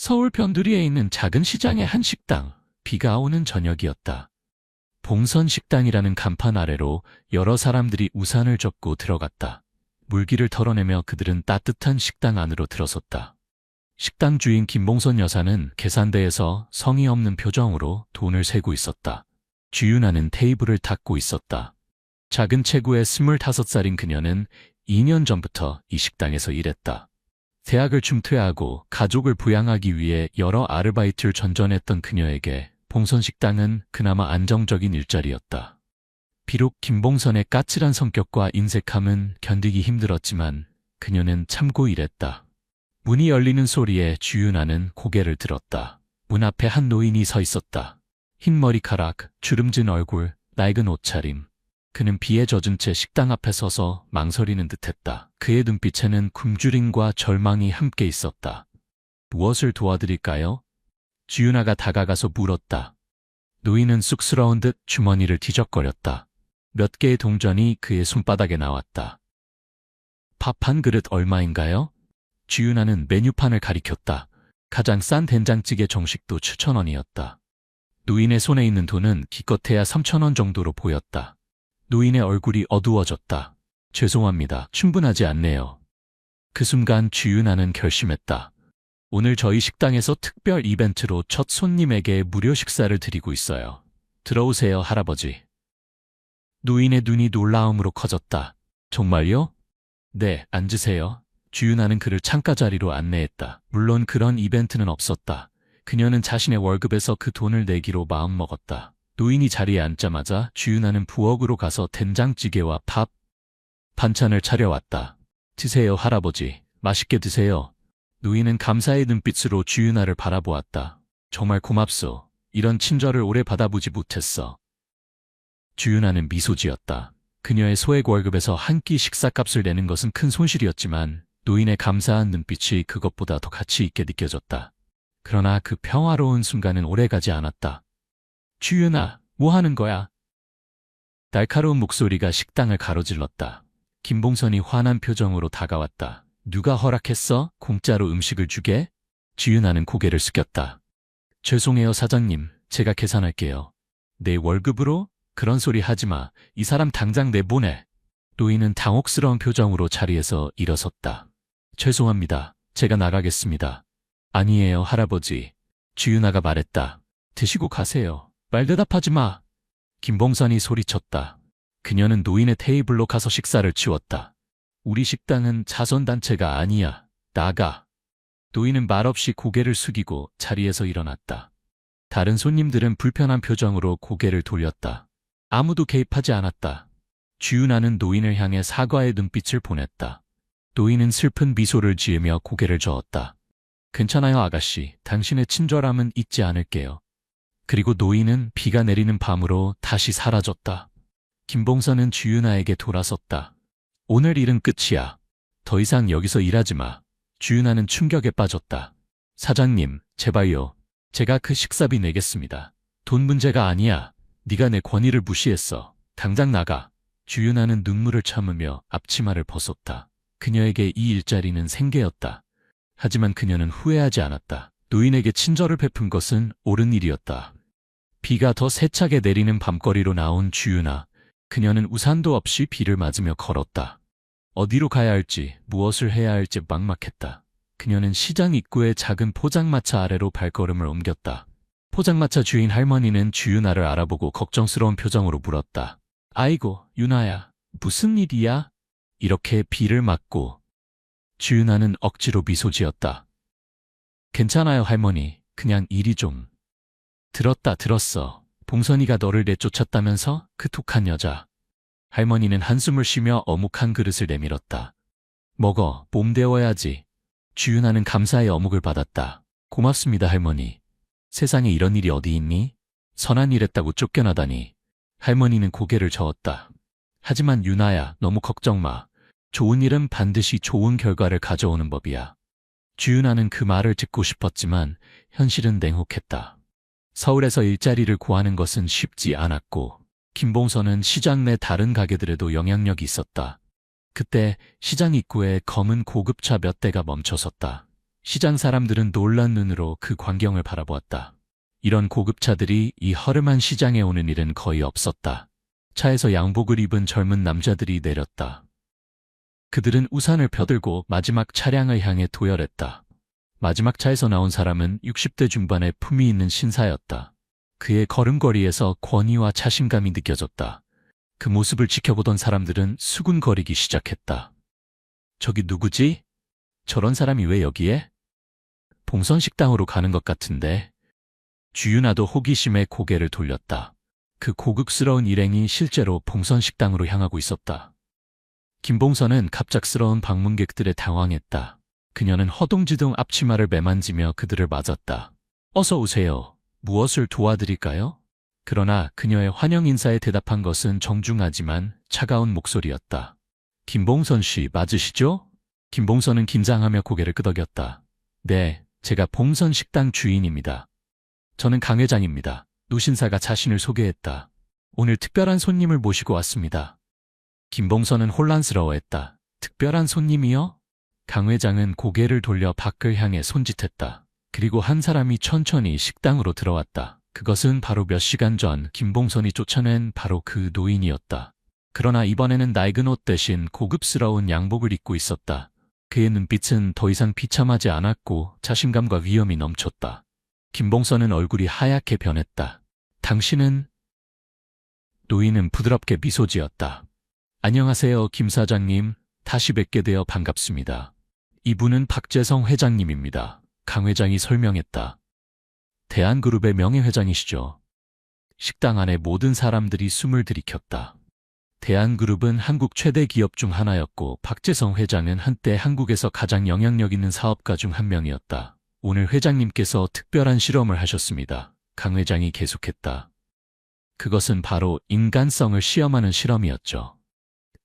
서울 변두리에 있는 작은 시장의 한 식당. 비가 오는 저녁이었다. 봉선 식당이라는 간판 아래로 여러 사람들이 우산을 접고 들어갔다. 물기를 털어내며 그들은 따뜻한 식당 안으로 들어섰다. 식당 주인 김봉선 여사는 계산대에서 성의 없는 표정으로 돈을 세고 있었다. 주윤아는 테이블을 닦고 있었다. 작은 체구의 25살인 그녀는 2년 전부터 이 식당에서 일했다. 대학을 중퇴하고 가족을 부양하기 위해 여러 아르바이트를 전전했던 그녀에게 봉선식당은 그나마 안정적인 일자리였다. 비록 김봉선의 까칠한 성격과 인색함은 견디기 힘들었지만 그녀는 참고 일했다. 문이 열리는 소리에 주윤아는 고개를 들었다. 문 앞에 한 노인이 서 있었다. 흰 머리카락, 주름진 얼굴, 낡은 옷차림. 그는 비에 젖은 채 식당 앞에 서서 망설이는 듯했다. 그의 눈빛에는 굶주림과 절망이 함께 있었다. 무엇을 도와드릴까요? 주윤아가 다가가서 물었다. 노인은 쑥스러운 듯 주머니를 뒤적거렸다. 몇 개의 동전이 그의 손바닥에 나왔다. 밥 한 그릇 얼마인가요? 주윤아는 메뉴판을 가리켰다. 가장 싼 된장찌개 정식도 7,000원이었다. 노인의 손에 있는 돈은 기껏해야 3,000원 정도로 보였다. 노인의 얼굴이 어두워졌다. 죄송합니다. 충분하지 않네요. 그 순간 주윤아는 결심했다. 오늘 저희 식당에서 특별 이벤트로 첫 손님에게 무료 식사를 드리고 있어요. 들어오세요, 할아버지. 노인의 눈이 놀라움으로 커졌다. 정말요? 네, 앉으세요. 주윤아는 그를 창가 자리로 안내했다. 물론 그런 이벤트는 없었다. 그녀는 자신의 월급에서 그 돈을 내기로 마음먹었다. 노인이 자리에 앉자마자 주윤아는 부엌으로 가서 된장찌개와 밥, 반찬을 차려왔다. 드세요, 할아버지. 맛있게 드세요. 노인은 감사의 눈빛으로 주윤아를 바라보았다. 정말 고맙소. 이런 친절을 오래 받아보지 못했어. 주윤아는 미소 지었다. 그녀의 소액 월급에서 한 끼 식사값을 내는 것은 큰 손실이었지만 노인의 감사한 눈빛이 그것보다 더 가치 있게 느껴졌다. 그러나 그 평화로운 순간은 오래가지 않았다. 주윤아, 뭐 하는 거야? 날카로운 목소리가 식당을 가로질렀다. 김봉선이 화난 표정으로 다가왔다. 누가 허락했어? 공짜로 음식을 주게? 주윤아는 고개를 숙였다. 죄송해요, 사장님. 제가 계산할게요. 내 월급으로? 그런 소리 하지 마. 이 사람 당장 내보내. 노인은 당혹스러운 표정으로 자리에서 일어섰다. 죄송합니다. 제가 나가겠습니다. 아니에요, 할아버지. 주윤아가 말했다. 드시고 가세요. 말 대답하지 마. 김봉선이 소리쳤다. 그녀는 노인의 테이블로 가서 식사를 치웠다. 우리 식당은 자선단체가 아니야. 나가. 노인은 말없이 고개를 숙이고 자리에서 일어났다. 다른 손님들은 불편한 표정으로 고개를 돌렸다. 아무도 개입하지 않았다. 주윤아는 노인을 향해 사과의 눈빛을 보냈다. 노인은 슬픈 미소를 지으며 고개를 저었다. 괜찮아요, 아가씨. 당신의 친절함은 잊지 않을게요. 그리고 노인은 비가 내리는 밤으로 다시 사라졌다. 김봉선은 주윤아에게 돌아섰다. 오늘 일은 끝이야. 더 이상 여기서 일하지 마. 주윤아는 충격에 빠졌다. 사장님, 제발요. 제가 그 식사비 내겠습니다. 돈 문제가 아니야. 네가 내 권위를 무시했어. 당장 나가. 주윤아는 눈물을 참으며 앞치마를 벗었다. 그녀에게 이 일자리는 생계였다. 하지만 그녀는 후회하지 않았다. 노인에게 친절을 베푼 것은 옳은 일이었다. 비가 더 세차게 내리는 밤거리로 나온 주윤아. 그녀는 우산도 없이 비를 맞으며 걸었다. 어디로 가야 할지, 무엇을 해야 할지 막막했다. 그녀는 시장 입구의 작은 포장마차 아래로 발걸음을 옮겼다. 포장마차 주인 할머니는 주윤아를 알아보고 걱정스러운 표정으로 물었다. 아이고, 윤아야, 무슨 일이야? 이렇게 비를 맞고. 주윤아는 억지로 미소 지었다. 괜찮아요, 할머니. 그냥 일이 좀. 들었어. 봉선이가 너를 내쫓았다면서? 그 독한 여자. 할머니는 한숨을 쉬며 어묵 한 그릇을 내밀었다. 먹어, 몸 데워야지. 주윤아는 감사의 어묵을 받았다. 고맙습니다, 할머니. 세상에 이런 일이 어디 있니? 선한 일 했다고 쫓겨나다니. 할머니는 고개를 저었다. 하지만 윤아야, 너무 걱정 마. 좋은 일은 반드시 좋은 결과를 가져오는 법이야. 주윤아는 그 말을 듣고 싶었지만 현실은 냉혹했다. 서울에서 일자리를 구하는 것은 쉽지 않았고 김봉선은 시장 내 다른 가게들에도 영향력이 있었다. 그때 시장 입구에 검은 고급차 몇 대가 멈춰섰다. 시장 사람들은 놀란 눈으로 그 광경을 바라보았다. 이런 고급차들이 이 허름한 시장에 오는 일은 거의 없었다. 차에서 양복을 입은 젊은 남자들이 내렸다. 그들은 우산을 펴들고 마지막 차량을 향해 도열했다. 마지막 차에서 나온 사람은 60대 중반의 품위 있는 신사였다. 그의 걸음걸이에서 권위와 자신감이 느껴졌다. 그 모습을 지켜보던 사람들은 수군거리기 시작했다. 저기 누구지? 저런 사람이 왜 여기에? 봉선식당으로 가는 것 같은데. 주윤아도 호기심에 고개를 돌렸다. 그 고급스러운 일행이 실제로 봉선식당으로 향하고 있었다. 김봉선은 갑작스러운 방문객들에 당황했다. 그녀는 허둥지둥 앞치마를 매만지며 그들을 맞았다. 어서 오세요. 무엇을 도와드릴까요? 그러나 그녀의 환영 인사에 대답한 것은 정중하지만 차가운 목소리였다. 김봉선 씨 맞으시죠? 김봉선은 긴장하며 고개를 끄덕였다. 네, 제가 봉선식당 주인입니다. 저는 강 회장입니다. 노신사가 자신을 소개했다. 오늘 특별한 손님을 모시고 왔습니다. 김봉선은 혼란스러워했다. 특별한 손님이요? 강 회장은 고개를 돌려 밖을 향해 손짓했다. 그리고 한 사람이 천천히 식당으로 들어왔다. 그것은 바로 몇 시간 전 김봉선이 쫓아낸 바로 그 노인이었다. 그러나 이번에는 낡은 옷 대신 고급스러운 양복을 입고 있었다. 그의 눈빛은 더 이상 비참하지 않았고 자신감과 위엄이 넘쳤다. 김봉선은 얼굴이 하얗게 변했다. 당신은? 노인은 부드럽게 미소 지었다. 안녕하세요, 김 사장님. 다시 뵙게 되어 반갑습니다. 이분은 박재성 회장님입니다. 강 회장이 설명했다. 대한그룹의 명예회장이시죠. 식당 안에 모든 사람들이 숨을 들이켰다. 대한그룹은 한국 최대 기업 중 하나였고 박재성 회장은 한때 한국에서 가장 영향력 있는 사업가 중 한 명이었다. 오늘 회장님께서 특별한 실험을 하셨습니다. 강 회장이 계속했다. 그것은 바로 인간성을 시험하는 실험이었죠.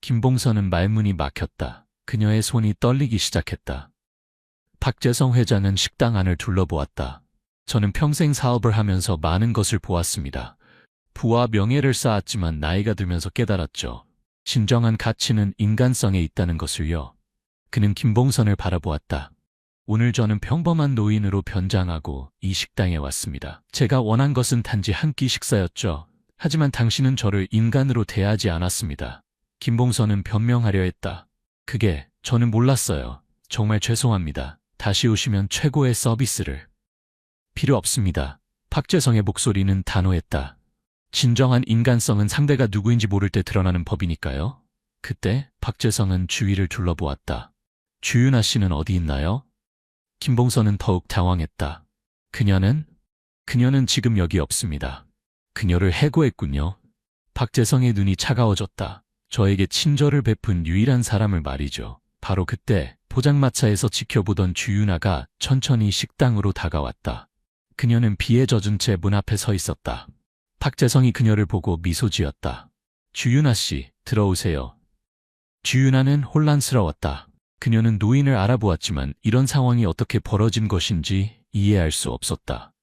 김봉선은 말문이 막혔다. 그녀의 손이 떨리기 시작했다. 박재성 회장은 식당 안을 둘러보았다. 저는 평생 사업을 하면서 많은 것을 보았습니다. 부와 명예를 쌓았지만 나이가 들면서 깨달았죠. 진정한 가치는 인간성에 있다는 것을요. 그는 김봉선을 바라보았다. 오늘 저는 평범한 노인으로 변장하고 이 식당에 왔습니다. 제가 원한 것은 단지 한 끼 식사였죠. 하지만 당신은 저를 인간으로 대하지 않았습니다. 김봉선은 변명하려 했다. 저는 몰랐어요. 정말 죄송합니다. 다시 오시면 최고의 서비스를. 필요 없습니다. 박재성의 목소리는 단호했다. 진정한 인간성은 상대가 누구인지 모를 때 드러나는 법이니까요. 그때 박재성은 주위를 둘러보았다. 주윤아 씨는 어디 있나요? 김봉선은 더욱 당황했다. 그녀는 지금 여기 없습니다. 그녀를 해고했군요. 박재성의 눈이 차가워졌다. 저에게 친절을 베푼 유일한 사람을 말이죠. 바로 그때 포장마차에서 지켜보던 주윤아가 천천히 식당으로 다가왔다. 그녀는 비에 젖은 채 문 앞에 서 있었다. 박재성이 그녀를 보고 미소 지었다. 주윤아 씨, 들어오세요. 주윤아는 혼란스러웠다. 그녀는 노인을 알아보았지만 이런 상황이 어떻게 벌어진 것인지 이해할 수 없었다.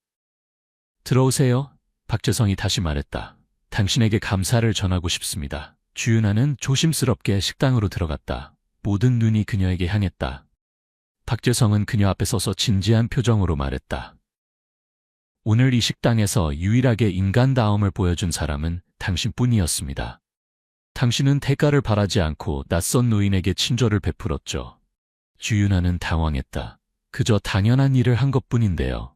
들어오세요. 박재성이 다시 말했다. 당신에게 감사를 전하고 싶습니다. 주윤아는 조심스럽게 식당으로 들어갔다. 모든 눈이 그녀에게 향했다. 박재성은 그녀 앞에 서서 진지한 표정으로 말했다. 오늘 이 식당에서 유일하게 인간다움을 보여준 사람은 당신뿐이었습니다. 당신은 대가를 바라지 않고 낯선 노인에게 친절을 베풀었죠. 주윤아는 당황했다. 그저 당연한 일을 한 것뿐인데요.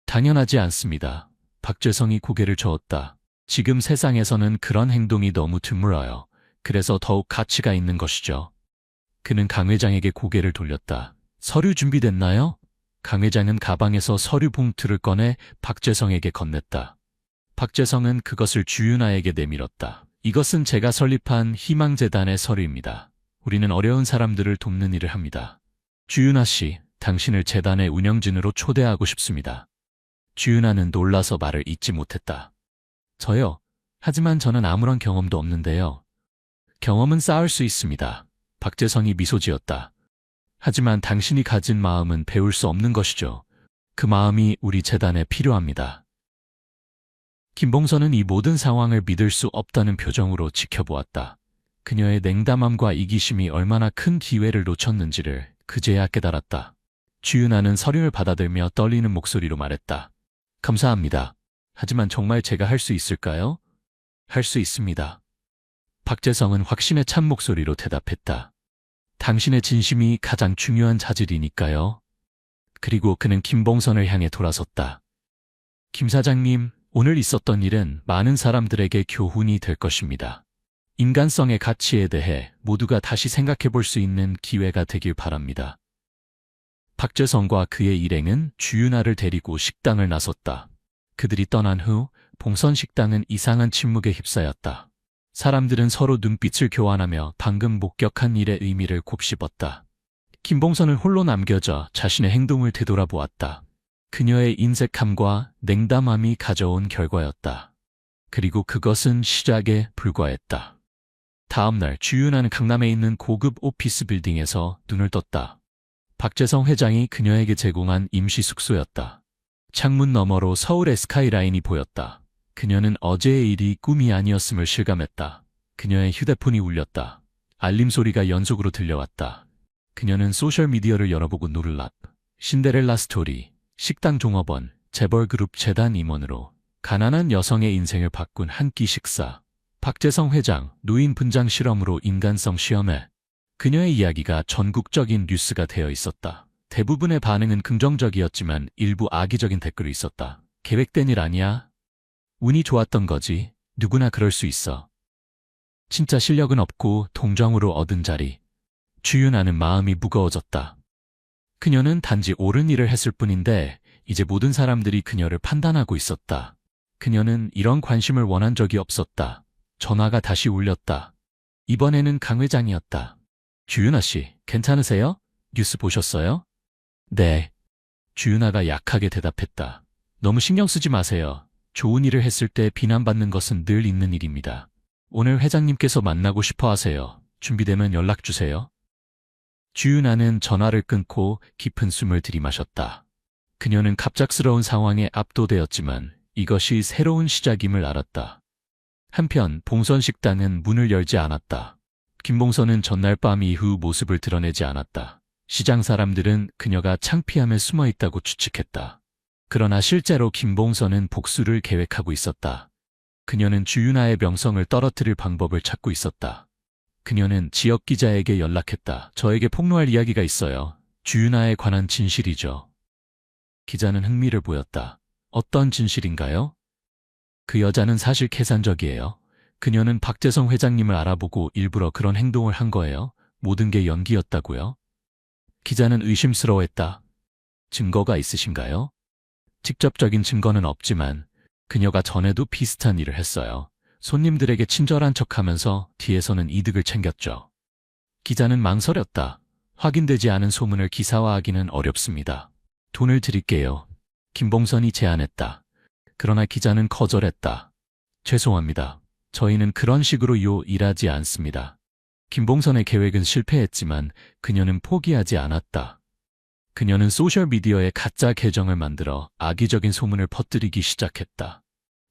당연하지 않습니다. 박재성이 고개를 저었다. 지금 세상에서는 그런 행동이 너무 드물어요. 그래서 더욱 가치가 있는 것이죠. 그는 강 회장에게 고개를 돌렸다. 서류 준비됐나요? 강 회장은 가방에서 서류 봉투를 꺼내 박재성에게 건넸다. 박재성은 그것을 주윤아에게 내밀었다. 이것은 제가 설립한 희망재단의 서류입니다. 우리는 어려운 사람들을 돕는 일을 합니다. 주윤아 씨, 당신을 재단의 운영진으로 초대하고 싶습니다. 주윤아는 놀라서 말을 잇지 못했다. 저요? 하지만 저는 아무런 경험도 없는데요. 경험은 쌓을 수 있습니다. 박재성이 미소 지었다. 하지만 당신이 가진 마음은 배울 수 없는 것이죠. 그 마음이 우리 재단에 필요합니다. 김봉선은 이 모든 상황을 믿을 수 없다는 표정으로 지켜보았다. 그녀의 냉담함과 이기심이 얼마나 큰 기회를 놓쳤는지를 그제야 깨달았다. 주윤아는 서류를 받아들며 떨리는 목소리로 말했다. 감사합니다. 하지만 정말 제가 할 수 있을까요? 할 수 있습니다. 박재성은 확신에 찬 목소리로 대답했다. 당신의 진심이 가장 중요한 자질이니까요. 그리고 그는 김봉선을 향해 돌아섰다. 김 사장님, 오늘 있었던 일은 많은 사람들에게 교훈이 될 것입니다. 인간성의 가치에 대해 모두가 다시 생각해 볼 수 있는 기회가 되길 바랍니다. 박재성과 그의 일행은 주윤아를 데리고 식당을 나섰다. 그들이 떠난 후 봉선 식당은 이상한 침묵에 휩싸였다. 사람들은 서로 눈빛을 교환하며 방금 목격한 일의 의미를 곱씹었다. 김봉선은 홀로 남겨져 자신의 행동을 되돌아보았다. 그녀의 인색함과 냉담함이 가져온 결과였다. 그리고 그것은 시작에 불과했다. 다음 날 주윤아는 강남에 있는 고급 오피스 빌딩에서 눈을 떴다. 박재성 회장이 그녀에게 제공한 임시 숙소였다. 창문 너머로 서울의 스카이라인이 보였다. 그녀는 어제의 일이 꿈이 아니었음을 실감했다. 그녀의 휴대폰이 울렸다. 알림 소리가 연속으로 들려왔다. 그녀는 소셜미디어를 열어보고 놀라. 신데렐라 스토리, 식당 종업원, 재벌그룹 재단 임원으로 가난한 여성의 인생을 바꾼 한 끼 식사. 박재성 회장, 노인 분장 실험으로 인간성 시험에. 그녀의 이야기가 전국적인 뉴스가 되어 있었다. 대부분의 반응은 긍정적이었지만 일부 악의적인 댓글이 있었다. 계획된 일 아니야? 운이 좋았던 거지. 누구나 그럴 수 있어. 진짜 실력은 없고 동정으로 얻은 자리. 주윤아는 마음이 무거워졌다. 그녀는 단지 옳은 일을 했을 뿐인데 이제 모든 사람들이 그녀를 판단하고 있었다. 그녀는 이런 관심을 원한 적이 없었다. 전화가 다시 울렸다. 이번에는 강 회장이었다. 주윤아 씨, 괜찮으세요? 뉴스 보셨어요? 네. 주윤아가 약하게 대답했다. 너무 신경 쓰지 마세요. 좋은 일을 했을 때 비난받는 것은 늘 있는 일입니다. 오늘 회장님께서 만나고 싶어 하세요. 준비되면 연락 주세요. 주윤아는 전화를 끊고 깊은 숨을 들이마셨다. 그녀는 갑작스러운 상황에 압도되었지만 이것이 새로운 시작임을 알았다. 한편 봉선 식당은 문을 열지 않았다. 김봉선은 전날 밤 이후 모습을 드러내지 않았다. 시장 사람들은 그녀가 창피함에 숨어 있다고 추측했다. 그러나 실제로 김봉선은 복수를 계획하고 있었다. 그녀는 주윤아의 명성을 떨어뜨릴 방법을 찾고 있었다. 그녀는 지역 기자에게 연락했다. 저에게 폭로할 이야기가 있어요. 주윤아에 관한 진실이죠. 기자는 흥미를 보였다. 어떤 진실인가요? 그 여자는 사실 계산적이에요. 그녀는 박재성 회장님을 알아보고 일부러 그런 행동을 한 거예요. 모든 게 연기였다고요? 기자는 의심스러워했다. 증거가 있으신가요? 직접적인 증거는 없지만 그녀가 전에도 비슷한 일을 했어요. 손님들에게 친절한 척하면서 뒤에서는 이득을 챙겼죠. 기자는 망설였다. 확인되지 않은 소문을 기사화하기는 어렵습니다. 돈을 드릴게요. 김봉선이 제안했다. 그러나 기자는 거절했다. 죄송합니다. 저희는 그런 식으로 일하지 않습니다. 김봉선의 계획은 실패했지만 그녀는 포기하지 않았다. 그녀는 소셜미디어에 가짜 계정을 만들어 악의적인 소문을 퍼뜨리기 시작했다.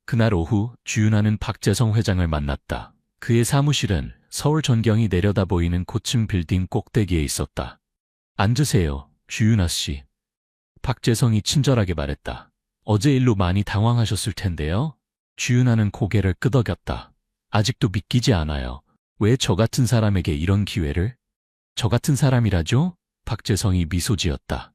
그날 오후 주윤아는 박재성 회장을 만났다. 그의 사무실은 서울 전경이 내려다 보이는 고층 빌딩 꼭대기에 있었다. 앉으세요, 주윤아 씨. 박재성이 친절하게 말했다. 어제 일로 많이 당황하셨을 텐데요. 주윤아는 고개를 끄덕였다. 아직도 믿기지 않아요. 왜 저 같은 사람에게 이런 기회를? 저 같은 사람이라죠? 박재성이 미소 지었다.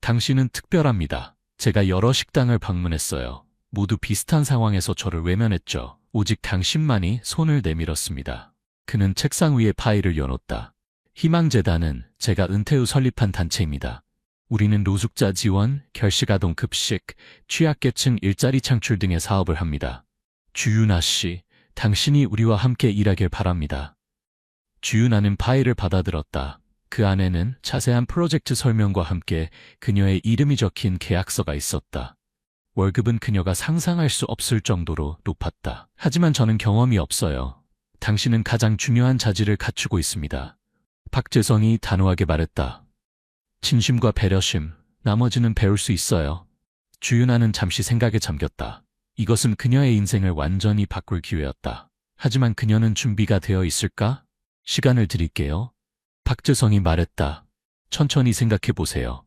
당신은 특별합니다. 제가 여러 식당을 방문했어요. 모두 비슷한 상황에서 저를 외면했죠. 오직 당신만이 손을 내밀었습니다. 그는 책상 위에 파일을 여놓다. 희망재단은 제가 은퇴 후 설립한 단체입니다. 우리는 노숙자 지원, 결식아동 급식, 취약계층 일자리 창출 등의 사업을 합니다. 주윤아 씨, 당신이 우리와 함께 일하길 바랍니다. 주윤아는 파일을 받아들었다. 그 안에는 자세한 프로젝트 설명과 함께 그녀의 이름이 적힌 계약서가 있었다. 월급은 그녀가 상상할 수 없을 정도로 높았다. 하지만 저는 경험이 없어요. 당신은 가장 중요한 자질을 갖추고 있습니다. 박재성이 단호하게 말했다. 진심과 배려심, 나머지는 배울 수 있어요. 주윤아는 잠시 생각에 잠겼다. 이것은 그녀의 인생을 완전히 바꿀 기회였다. 하지만 그녀는 준비가 되어 있을까? 시간을 드릴게요. 박재성이 말했다. 천천히 생각해 보세요.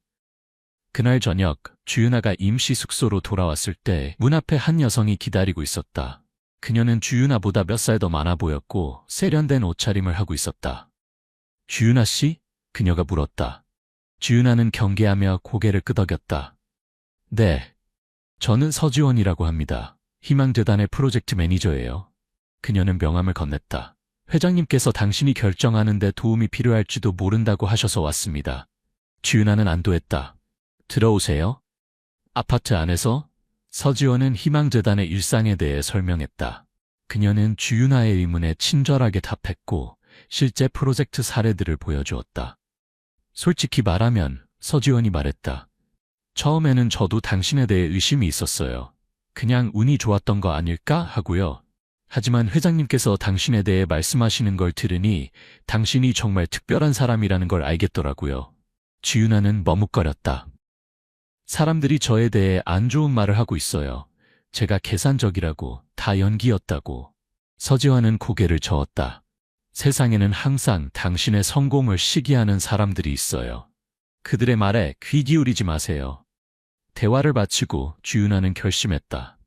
그날 저녁 주윤아가 임시 숙소로 돌아왔을 때 문 앞에 한 여성이 기다리고 있었다. 그녀는 주윤아보다 몇 살 더 많아 보였고 세련된 옷차림을 하고 있었다. 주윤아 씨? 그녀가 물었다. 주윤아는 경계하며 고개를 끄덕였다. 네. 저는 서지원이라고 합니다. 희망재단의 프로젝트 매니저예요. 그녀는 명함을 건넸다. 회장님께서 당신이 결정하는 데 도움이 필요할지도 모른다고 하셔서 왔습니다. 주윤아는 안도했다. 들어오세요. 아파트 안에서 서지원은 희망재단의 일상에 대해 설명했다. 그녀는 주윤아의 의문에 친절하게 답했고 실제 프로젝트 사례들을 보여주었다. 솔직히 말하면 서지원이 말했다. 처음에는 저도 당신에 대해 의심이 있었어요. 그냥 운이 좋았던 거 아닐까 하고요. 하지만 회장님께서 당신에 대해 말씀하시는 걸 들으니 당신이 정말 특별한 사람이라는 걸 알겠더라고요. 주윤아는 머뭇거렸다. 사람들이 저에 대해 안 좋은 말을 하고 있어요. 제가 계산적이라고, 다 연기였다고. 서지원은 고개를 저었다. 세상에는 항상 당신의 성공을 시기하는 사람들이 있어요. 그들의 말에 귀 기울이지 마세요. 대화를 마치고 주윤아는 결심했다.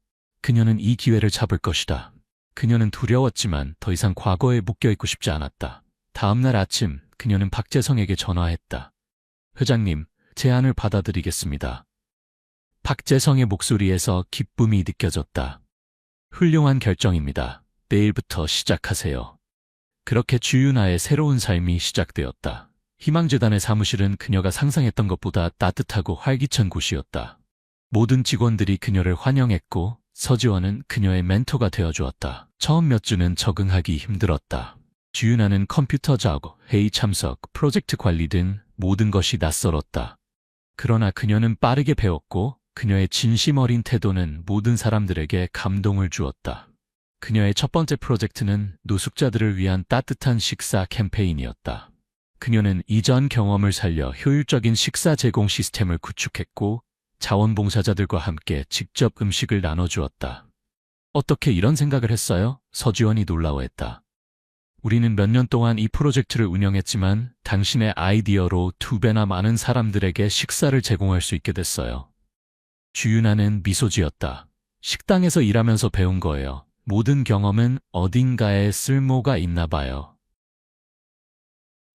그녀는 이 기회를 잡을 것이다. 그녀는 두려웠지만 더 이상 과거에 묶여있고 싶지 않았다. 다음 날 아침 그녀는 박재성에게 전화했다. 회장님, 제안을 받아들이겠습니다. 박재성의 목소리에서 기쁨이 느껴졌다. 훌륭한 결정입니다. 내일부터 시작하세요. 그렇게 주윤아의 새로운 삶이 시작되었다. 희망재단의 사무실은 그녀가 상상했던 것보다 따뜻하고 활기찬 곳이었다. 모든 직원들이 그녀를 환영했고 서지원은 그녀의 멘토가 되어주었다. 처음 몇 주는 적응하기 힘들었다. 주윤아는 컴퓨터 작업, 회의 참석, 프로젝트 관리 등 모든 것이 낯설었다. 그러나 그녀는 빠르게 배웠고 그녀의 진심 어린 태도는 모든 사람들에게 감동을 주었다. 그녀의 첫 번째 프로젝트는 노숙자들을 위한 따뜻한 식사 캠페인이었다. 그녀는 이전 경험을 살려 효율적인 식사 제공 시스템을 구축했고 자원봉사자들과 함께 직접 음식을 나눠주었다. 어떻게 이런 생각을 했어요? 서지원이 놀라워했다. 우리는 몇 년 동안 이 프로젝트를 운영했지만 당신의 아이디어로 2배나 많은 사람들에게 식사를 제공할 수 있게 됐어요. 주윤아는 미소 지었다. 식당에서 일하면서 배운 거예요. 모든 경험은 어딘가에 쓸모가 있나 봐요.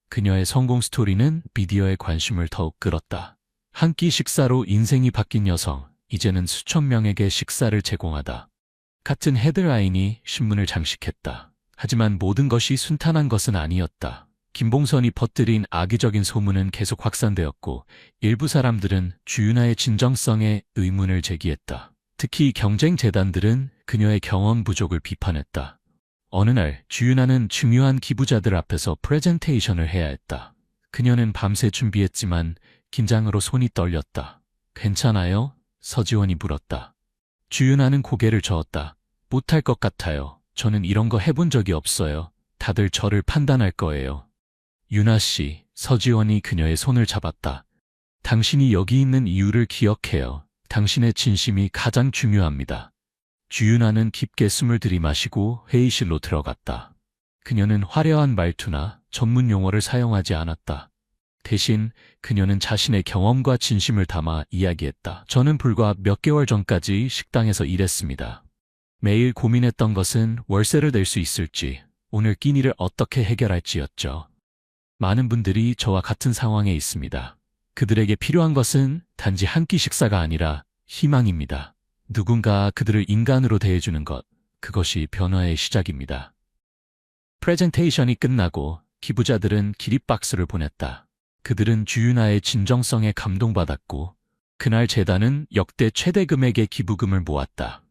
그녀의 성공 스토리는 미디어의 관심을 더욱 끌었다. 한 끼 식사로 인생이 바뀐 여성, 이제는 수천 명에게 식사를 제공하다. 같은 헤드라인이 신문을 장식했다. 하지만 모든 것이 순탄한 것은 아니었다. 김봉선이 퍼뜨린 악의적인 소문은 계속 확산되었고 일부 사람들은 주윤아의 진정성에 의문을 제기했다. 특히 경쟁재단들은 그녀의 경험 부족을 비판했다. 어느 날 주윤아는 중요한 기부자들 앞에서 프레젠테이션을 해야 했다. 그녀는 밤새 준비했지만 긴장으로 손이 떨렸다. 괜찮아요? 서지원이 물었다. 주윤아는 고개를 저었다. 못할 것 같아요. 저는 이런 거 해본 적이 없어요. 다들 저를 판단할 거예요. 윤아 씨, 서지원이 그녀의 손을 잡았다. 당신이 여기 있는 이유를 기억해요. 당신의 진심이 가장 중요합니다. 주윤아는 깊게 숨을 들이마시고 회의실로 들어갔다. 그녀는 화려한 말투나 전문 용어를 사용하지 않았다. 대신 그녀는 자신의 경험과 진심을 담아 이야기했다. 저는 불과 몇 개월 전까지 식당에서 일했습니다. 매일 고민했던 것은 월세를 낼 수 있을지, 오늘 끼니를 어떻게 해결할지였죠. 많은 분들이 저와 같은 상황에 있습니다. 그들에게 필요한 것은 단지 한 끼 식사가 아니라 희망입니다. 누군가 그들을 인간으로 대해주는 것, 그것이 변화의 시작입니다. 프레젠테이션이 끝나고 기부자들은 기립박수를 보냈다. 그들은 주윤아의 진정성에 감동받았고 그날 재단은 역대 최대 금액의 기부금을 모았다.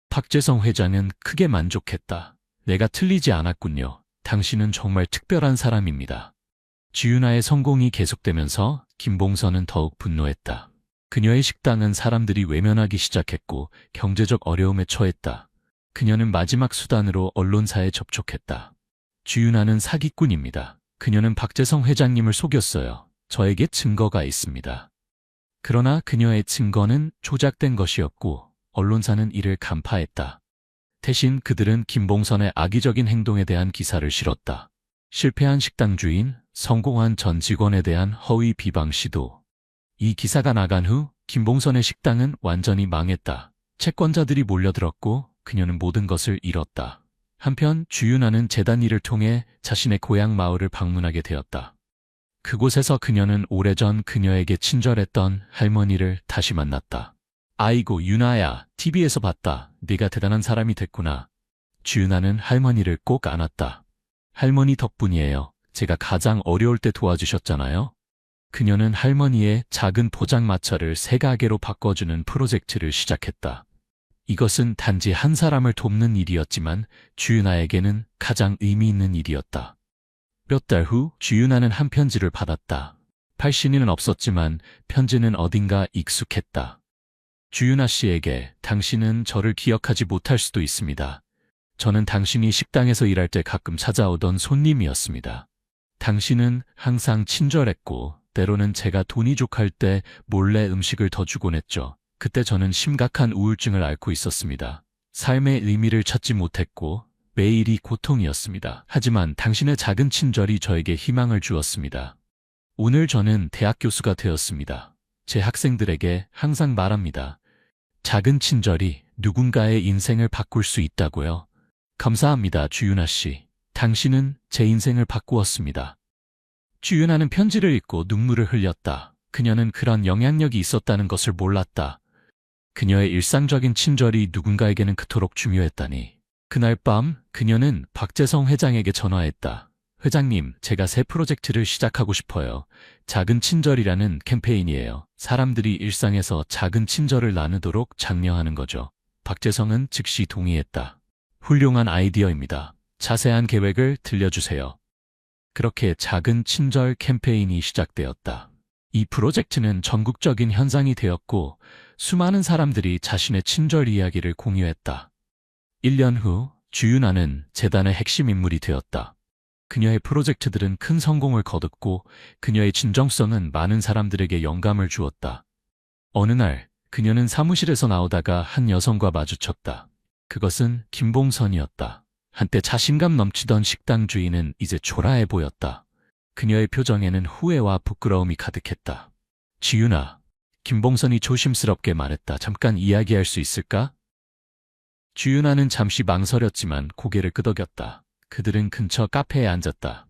박재성 회장은 크게 만족했다. 내가 틀리지 않았군요. 당신은 정말 특별한 사람입니다. 주윤아의 성공이 계속되면서 김봉선은 더욱 분노했다. 그녀의 식당은 사람들이 외면하기 시작했고 경제적 어려움에 처했다. 그녀는 마지막 수단으로 언론사에 접촉했다. 주윤아는 사기꾼입니다. 그녀는 박재성 회장님을 속였어요. 저에게 증거가 있습니다. 그러나 그녀의 증거는 조작된 것이었고 언론사는 이를 간파했다. 대신 그들은 김봉선의 악의적인 행동에 대한 기사를 실었다. 실패한 식당 주인, 성공한 전 직원에 대한 허위 비방 시도. 이 기사가 나간 후 김봉선의 식당은 완전히 망했다. 채권자들이 몰려들었고 그녀는 모든 것을 잃었다. 한편 주윤아는 재단 일을 통해 자신의 고향 마을을 방문하게 되었다. 그곳에서 그녀는 오래전 그녀에게 친절했던 할머니를 다시 만났다. 아이고 윤아야, TV에서 봤다. 네가 대단한 사람이 됐구나. 주윤아는 할머니를 꼭 안았다. 할머니 덕분이에요. 제가 가장 어려울 때 도와주셨잖아요. 그녀는 할머니의 작은 포장마차를 새 가게로 바꿔주는 프로젝트를 시작했다. 이것은 단지 한 사람을 돕는 일이었지만 주윤아에게는 가장 의미 있는 일이었다. 몇 달 후 주윤아는 한 편지를 받았다. 발신인은 없었지만 편지는 어딘가 익숙했다. 주윤아 씨에게 당신은 저를 기억하지 못할 수도 있습니다. 저는 당신이 식당에서 일할 때 가끔 찾아오던 손님이었습니다. 당신은 항상 친절했고 때로는 제가 돈이 족할 때 몰래 음식을 더 주곤 했죠. 그때 저는 심각한 우울증을 앓고 있었습니다. 삶의 의미를 찾지 못했고 매일이 고통이었습니다. 하지만 당신의 작은 친절이 저에게 희망을 주었습니다. 오늘 저는 대학 교수가 되었습니다. 제 학생들에게 항상 말합니다. 작은 친절이 누군가의 인생을 바꿀 수 있다고요. 감사합니다, 주윤아 씨. 당신은 제 인생을 바꾸었습니다. 주윤아는 편지를 읽고 눈물을 흘렸다. 그녀는 그런 영향력이 있었다는 것을 몰랐다. 그녀의 일상적인 친절이 누군가에게는 그토록 중요했다니. 그날 밤 그녀는 박재성 회장에게 전화했다. 회장님, 제가 새 프로젝트를 시작하고 싶어요. 작은 친절이라는 캠페인이에요. 사람들이 일상에서 작은 친절을 나누도록 장려하는 거죠. 박재성은 즉시 동의했다. 훌륭한 아이디어입니다. 자세한 계획을 들려주세요. 그렇게 작은 친절 캠페인이 시작되었다. 이 프로젝트는 전국적인 현상이 되었고 수많은 사람들이 자신의 친절 이야기를 공유했다. 1년 후 주윤아는 재단의 핵심 인물이 되었다. 그녀의 프로젝트들은 큰 성공을 거뒀고 그녀의 진정성은 많은 사람들에게 영감을 주었다. 어느 날 그녀는 사무실에서 나오다가 한 여성과 마주쳤다. 그것은 김봉선이었다. 한때 자신감 넘치던 식당 주인은 이제 초라해 보였다. 그녀의 표정에는 후회와 부끄러움이 가득했다. 지윤아, 김봉선이 조심스럽게 말했다. 잠깐 이야기할 수 있을까? 주윤아는 잠시 망설였지만 고개를 끄덕였다. 그들은 근처 카페에 앉았다.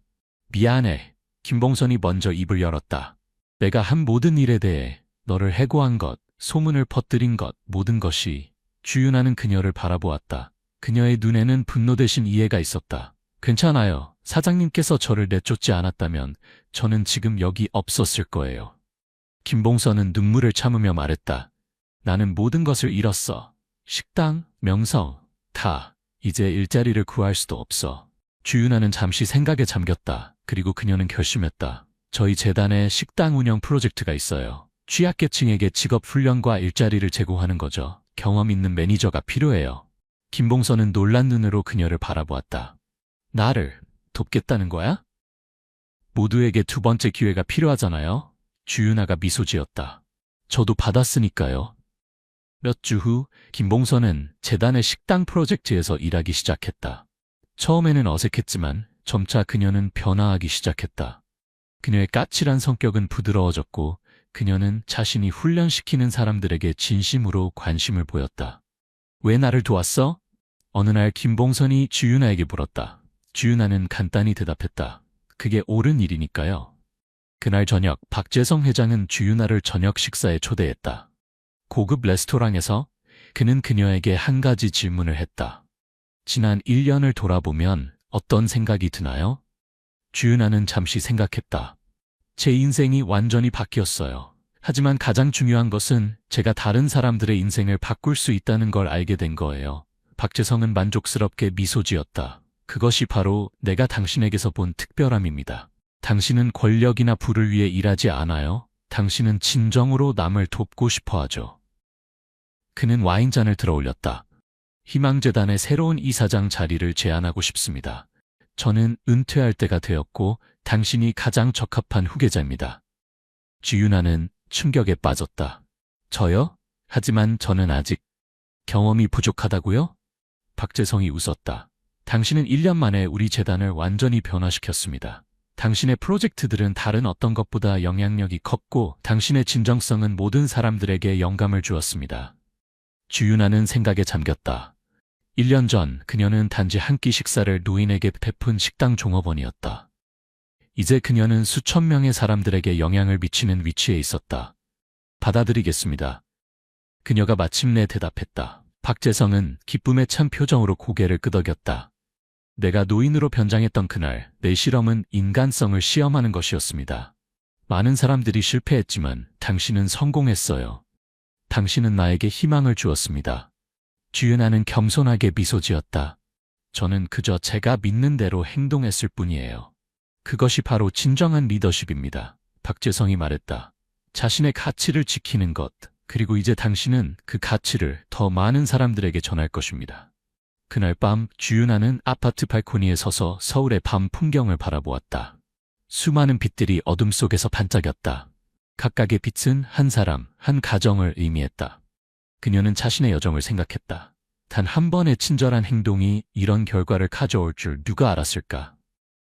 미안해. 김봉선이 먼저 입을 열었다. 내가 한 모든 일에 대해 너를 해고한 것, 소문을 퍼뜨린 것, 모든 것이. 주윤아는 그녀를 바라보았다. 그녀의 눈에는 분노 대신 이해가 있었다. 괜찮아요. 사장님께서 저를 내쫓지 않았다면 저는 지금 여기 없었을 거예요. 김봉선은 눈물을 참으며 말했다. 나는 모든 것을 잃었어. 식당, 명성, 다. 이제 일자리를 구할 수도 없어. 주윤아는 잠시 생각에 잠겼다. 그리고 그녀는 결심했다. 저희 재단에 식당 운영 프로젝트가 있어요. 취약계층에게 직업훈련과 일자리를 제공하는 거죠. 경험 있는 매니저가 필요해요. 김봉선은 놀란 눈으로 그녀를 바라보았다. 나를 돕겠다는 거야? 모두에게 두 번째 기회가 필요하잖아요. 주윤아가 미소 지었다. 저도 받았으니까요. 몇 주 후 김봉선은 재단의 식당 프로젝트에서 일하기 시작했다. 처음에는 어색했지만 점차 그녀는 변화하기 시작했다. 그녀의 까칠한 성격은 부드러워졌고 그녀는 자신이 훈련시키는 사람들에게 진심으로 관심을 보였다. 왜 나를 도왔어? 어느 날 김봉선이 주윤아에게 물었다. 주윤아는 간단히 대답했다. 그게 옳은 일이니까요. 그날 저녁 박재성 회장은 주윤아를 저녁 식사에 초대했다. 고급 레스토랑에서 그는 그녀에게 한 가지 질문을 했다. 지난 1년을 돌아보면 어떤 생각이 드나요? 주윤아는 잠시 생각했다. 제 인생이 완전히 바뀌었어요. 하지만 가장 중요한 것은 제가 다른 사람들의 인생을 바꿀 수 있다는 걸 알게 된 거예요. 박재성은 만족스럽게 미소 지었다. 그것이 바로 내가 당신에게서 본 특별함입니다. 당신은 권력이나 부를 위해 일하지 않아요. 당신은 진정으로 남을 돕고 싶어 하죠. 그는 와인잔을 들어 올렸다. 희망재단의 새로운 이사장 자리를 제안하고 싶습니다. 저는 은퇴할 때가 되었고 당신이 가장 적합한 후계자입니다. 주윤아는 충격에 빠졌다. 저요? 하지만 저는 아직 경험이 부족하다고요? 박재성이 웃었다. 당신은 1년 만에 우리 재단을 완전히 변화시켰습니다. 당신의 프로젝트들은 다른 어떤 것보다 영향력이 컸고 당신의 진정성은 모든 사람들에게 영감을 주었습니다. 주윤아는 생각에 잠겼다. 1년 전 그녀는 단지 한 끼 식사를 노인에게 베푼 식당 종업원이었다. 이제 그녀는 수천 명의 사람들에게 영향을 미치는 위치에 있었다. 받아들이겠습니다. 그녀가 마침내 대답했다. 박재성은 기쁨에 찬 표정으로 고개를 끄덕였다. 내가 노인으로 변장했던 그날 내 실험은 인간성을 시험하는 것이었습니다. 많은 사람들이 실패했지만 당신은 성공했어요. 당신은 나에게 희망을 주었습니다. 주윤아는 겸손하게 미소 지었다. 저는 그저 제가 믿는 대로 행동했을 뿐이에요. 그것이 바로 진정한 리더십입니다. 박재성이 말했다. 자신의 가치를 지키는 것, 그리고 이제 당신은 그 가치를 더 많은 사람들에게 전할 것입니다. 그날 밤 주윤아는 아파트 발코니에 서서 서울의 밤 풍경을 바라보았다. 수많은 빛들이 어둠 속에서 반짝였다. 각각의 빛은 한 사람, 한 가정을 의미했다. 그녀는 자신의 여정을 생각했다. 단 한 번의 친절한 행동이 이런 결과를 가져올 줄 누가 알았을까?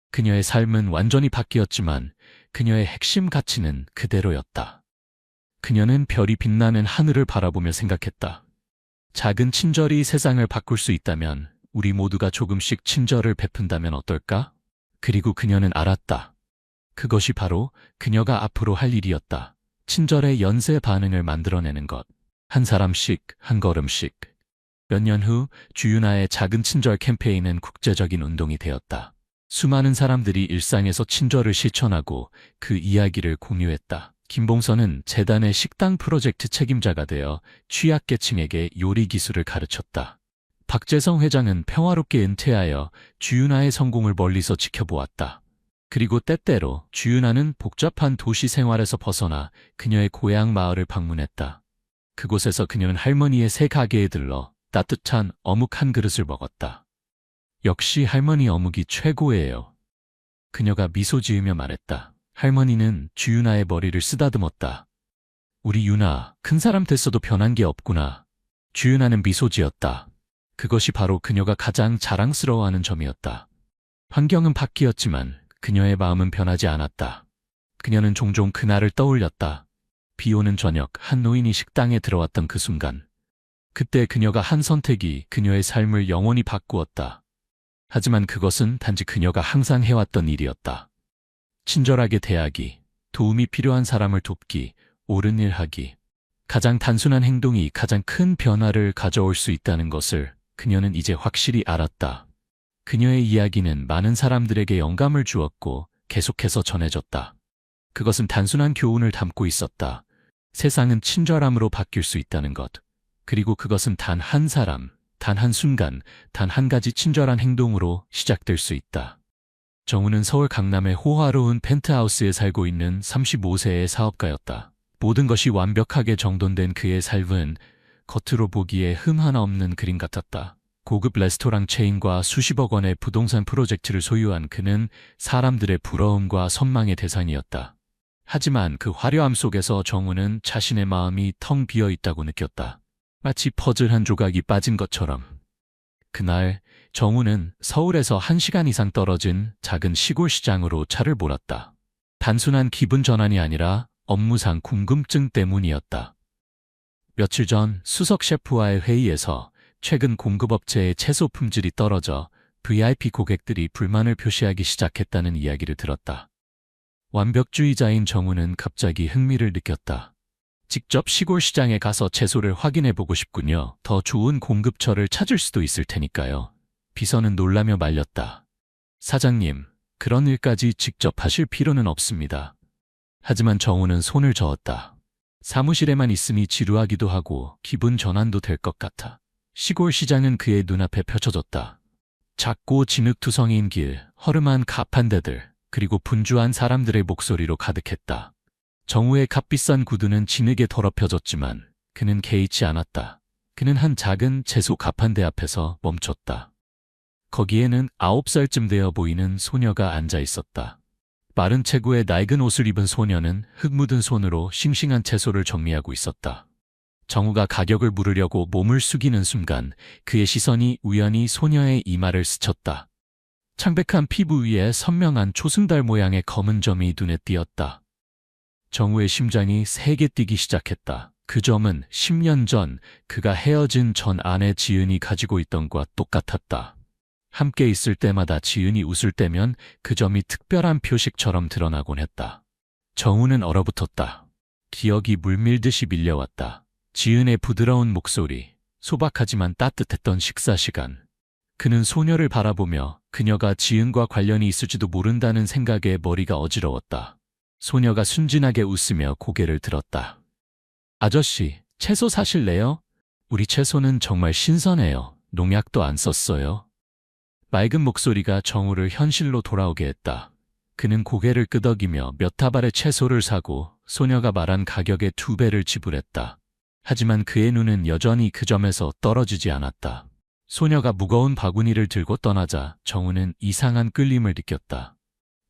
그녀의 삶은 완전히 바뀌었지만 그녀의 핵심 가치는 그대로였다. 그녀는 별이 빛나는 하늘을 바라보며 생각했다. 작은 친절이 세상을 바꿀 수 있다면 우리 모두가 조금씩 친절을 베푼다면 어떨까? 그리고 그녀는 알았다. 그것이 바로 그녀가 앞으로 할 일이었다. 친절의 연쇄 반응을 만들어내는 것. 한 사람씩, 한 걸음씩. 몇 년 후 주윤아의 작은 친절 캠페인은 국제적인 운동이 되었다. 수많은 사람들이 일상에서 친절을 실천하고 그 이야기를 공유했다. 김봉선은 재단의 식당 프로젝트 책임자가 되어 취약계층에게 요리 기술을 가르쳤다. 박재성 회장은 평화롭게 은퇴하여 주윤아의 성공을 멀리서 지켜보았다. 그리고 때때로 주윤아는 복잡한 도시 생활에서 벗어나 그녀의 고향 마을을 방문했다. 그곳에서 그녀는 할머니의 새 가게에 들러 따뜻한 어묵 한 그릇을 먹었다. 역시 할머니 어묵이 최고예요. 그녀가 미소 지으며 말했다. 할머니는 주윤아의 머리를 쓰다듬었다. 우리 윤아, 큰 사람 됐어도 변한 게 없구나. 주윤아는 미소 지었다. 그것이 바로 그녀가 가장 자랑스러워하는 점이었다. 환경은 바뀌었지만 그녀의 마음은 변하지 않았다. 그녀는 종종 그날을 떠올렸다. 비 오는 저녁 한 노인이 식당에 들어왔던 그 순간. 그때 그녀가 한 선택이 그녀의 삶을 영원히 바꾸었다. 하지만 그것은 단지 그녀가 항상 해왔던 일이었다. 친절하게 대하기, 도움이 필요한 사람을 돕기, 옳은 일 하기. 가장 단순한 행동이 가장 큰 변화를 가져올 수 있다는 것을 그녀는 이제 확실히 알았다. 그녀의 이야기는 많은 사람들에게 영감을 주었고 계속해서 전해졌다. 그것은 단순한 교훈을 담고 있었다. 세상은 친절함으로 바뀔 수 있다는 것. 그리고 그것은 단 한 사람, 단 한 순간, 단 한 가지 친절한 행동으로 시작될 수 있다. 정우는 서울 강남의 호화로운 펜트하우스에 살고 있는 35세의 사업가였다. 모든 것이 완벽하게 정돈된 그의 삶은 겉으로 보기에 흠 하나 없는 그림 같았다. 고급 레스토랑 체인과 수십억 원의 부동산 프로젝트를 소유한 그는 사람들의 부러움과 선망의 대상이었다. 하지만 그 화려함 속에서 정우는 자신의 마음이 텅 비어 있다고 느꼈다. 마치 퍼즐 한 조각이 빠진 것처럼. 그날 정우는 서울에서 1시간 이상 떨어진 작은 시골 시장으로 차를 몰았다. 단순한 기분 전환이 아니라 업무상 궁금증 때문이었다. 며칠 전 수석 셰프와의 회의에서 최근 공급업체의 채소 품질이 떨어져 VIP 고객들이 불만을 표시하기 시작했다는 이야기를 들었다. 완벽주의자인 정우는 갑자기 흥미를 느꼈다. 직접 시골 시장에 가서 채소를 확인해보고 싶군요. 더 좋은 공급처를 찾을 수도 있을 테니까요. 비서는 놀라며 말렸다. 사장님, 그런 일까지 직접 하실 필요는 없습니다. 하지만 정우는 손을 저었다. 사무실에만 있으니 지루하기도 하고 기분 전환도 될 것 같아. 시골 시장은 그의 눈앞에 펼쳐졌다. 작고 진흙투성이인 길, 허름한 가판대들, 그리고 분주한 사람들의 목소리로 가득했다. 정우의 값비싼 구두는 진흙에 더럽혀졌지만 그는 개의치 않았다. 그는 한 작은 채소 가판대 앞에서 멈췄다. 거기에는 9살쯤 되어 보이는 소녀가 앉아 있었다. 마른 체구에 낡은 옷을 입은 소녀는 흙 묻은 손으로 싱싱한 채소를 정리하고 있었다. 정우가 가격을 물으려고 몸을 숙이는 순간 그의 시선이 우연히 소녀의 이마를 스쳤다. 창백한 피부 위에 선명한 초승달 모양의 검은 점이 눈에 띄었다. 정우의 심장이 세게 뛰기 시작했다. 그 점은 10년 전 그가 헤어진 전 아내 지은이 가지고 있던 것과 똑같았다. 함께 있을 때마다 지은이 웃을 때면 그 점이 특별한 표식처럼 드러나곤 했다. 정우는 얼어붙었다. 기억이 물밀듯이 밀려왔다. 지은의 부드러운 목소리, 소박하지만 따뜻했던 식사 시간. 그는 소녀를 바라보며 그녀가 지은과 관련이 있을지도 모른다는 생각에 머리가 어지러웠다. 소녀가 순진하게 웃으며 고개를 들었다. 아저씨, 채소 사실래요? 우리 채소는 정말 신선해요. 농약도 안 썼어요. 맑은 목소리가 정우를 현실로 돌아오게 했다. 그는 고개를 끄덕이며 몇 다발의 채소를 사고 소녀가 말한 가격의 2배를 지불했다. 하지만 그의 눈은 여전히 그 점에서 떨어지지 않았다. 소녀가 무거운 바구니를 들고 떠나자 정우는 이상한 끌림을 느꼈다.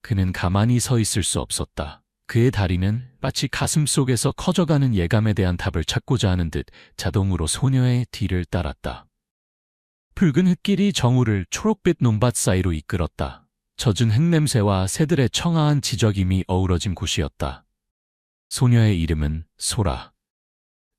그는 가만히 서 있을 수 없었다. 그의 다리는 마치 가슴 속에서 커져가는 예감에 대한 답을 찾고자 하는 듯 자동으로 소녀의 뒤를 따랐다. 붉은 흙길이 정우를 초록빛 논밭 사이로 이끌었다. 젖은 흙냄새와 새들의 청아한 지저김이 어우러진 곳이었다. 소녀의 이름은 소라.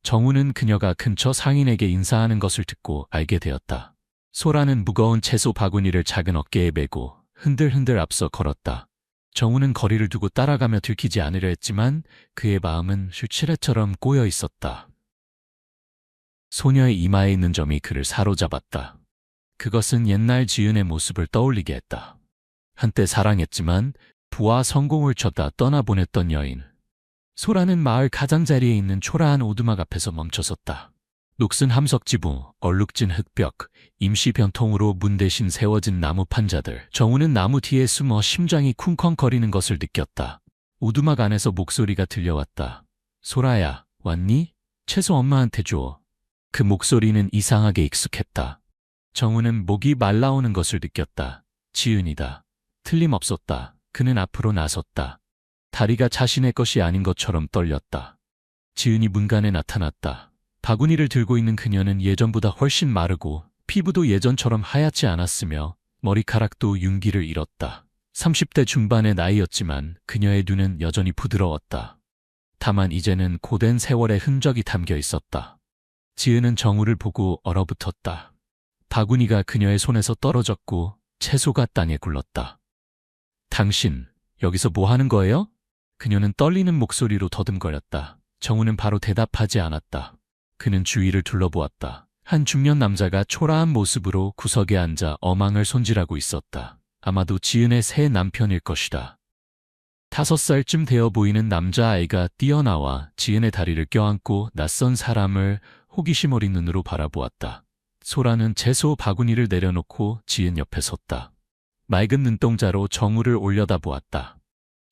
정우는 그녀가 근처 상인에게 인사하는 것을 듣고 알게 되었다. 소라는 무거운 채소 바구니를 작은 어깨에 메고 흔들흔들 앞서 걸었다. 정우는 거리를 두고 따라가며 들키지 않으려 했지만 그의 마음은 실치레처럼 꼬여 있었다. 소녀의 이마에 있는 점이 그를 사로잡았다. 그것은 옛날 지은의 모습을 떠올리게 했다. 한때 사랑했지만 부와 성공을 쫓다 떠나보냈던 여인. 소라는 마을 가장자리에 있는 초라한 오두막 앞에서 멈춰섰다. 녹슨 함석지붕, 얼룩진 흙벽, 임시 변통으로 문 대신 세워진 나무 판자들. 정우는 나무 뒤에 숨어 심장이 쿵쾅거리는 것을 느꼈다. 오두막 안에서 목소리가 들려왔다. 소라야, 왔니? 채소 엄마한테 줘. 그 목소리는 이상하게 익숙했다. 정우는 목이 말라오는 것을 느꼈다. 지은이다. 틀림없었다. 그는 앞으로 나섰다. 다리가 자신의 것이 아닌 것처럼 떨렸다. 지은이 문간에 나타났다. 바구니를 들고 있는 그녀는 예전보다 훨씬 마르고 피부도 예전처럼 하얗지 않았으며 머리카락도 윤기를 잃었다. 30대 중반의 나이였지만 그녀의 눈은 여전히 부드러웠다. 다만 이제는 고된 세월의 흔적이 담겨 있었다. 지은은 정우를 보고 얼어붙었다. 바구니가 그녀의 손에서 떨어졌고 채소가 땅에 굴렀다. 당신, 여기서 뭐 하는 거예요? 그녀는 떨리는 목소리로 더듬거렸다. 정우는 바로 대답하지 않았다. 그는 주위를 둘러보았다. 한 중년 남자가 초라한 모습으로 구석에 앉아 어망을 손질하고 있었다. 아마도 지은의 새 남편일 것이다. 5살쯤 되어 보이는 남자아이가 뛰어나와 지은의 다리를 껴안고 낯선 사람을 호기심 어린 눈으로 바라보았다. 소라는 채소 바구니를 내려놓고 지은 옆에 섰다. 맑은 눈동자로 정우를 올려다보았다.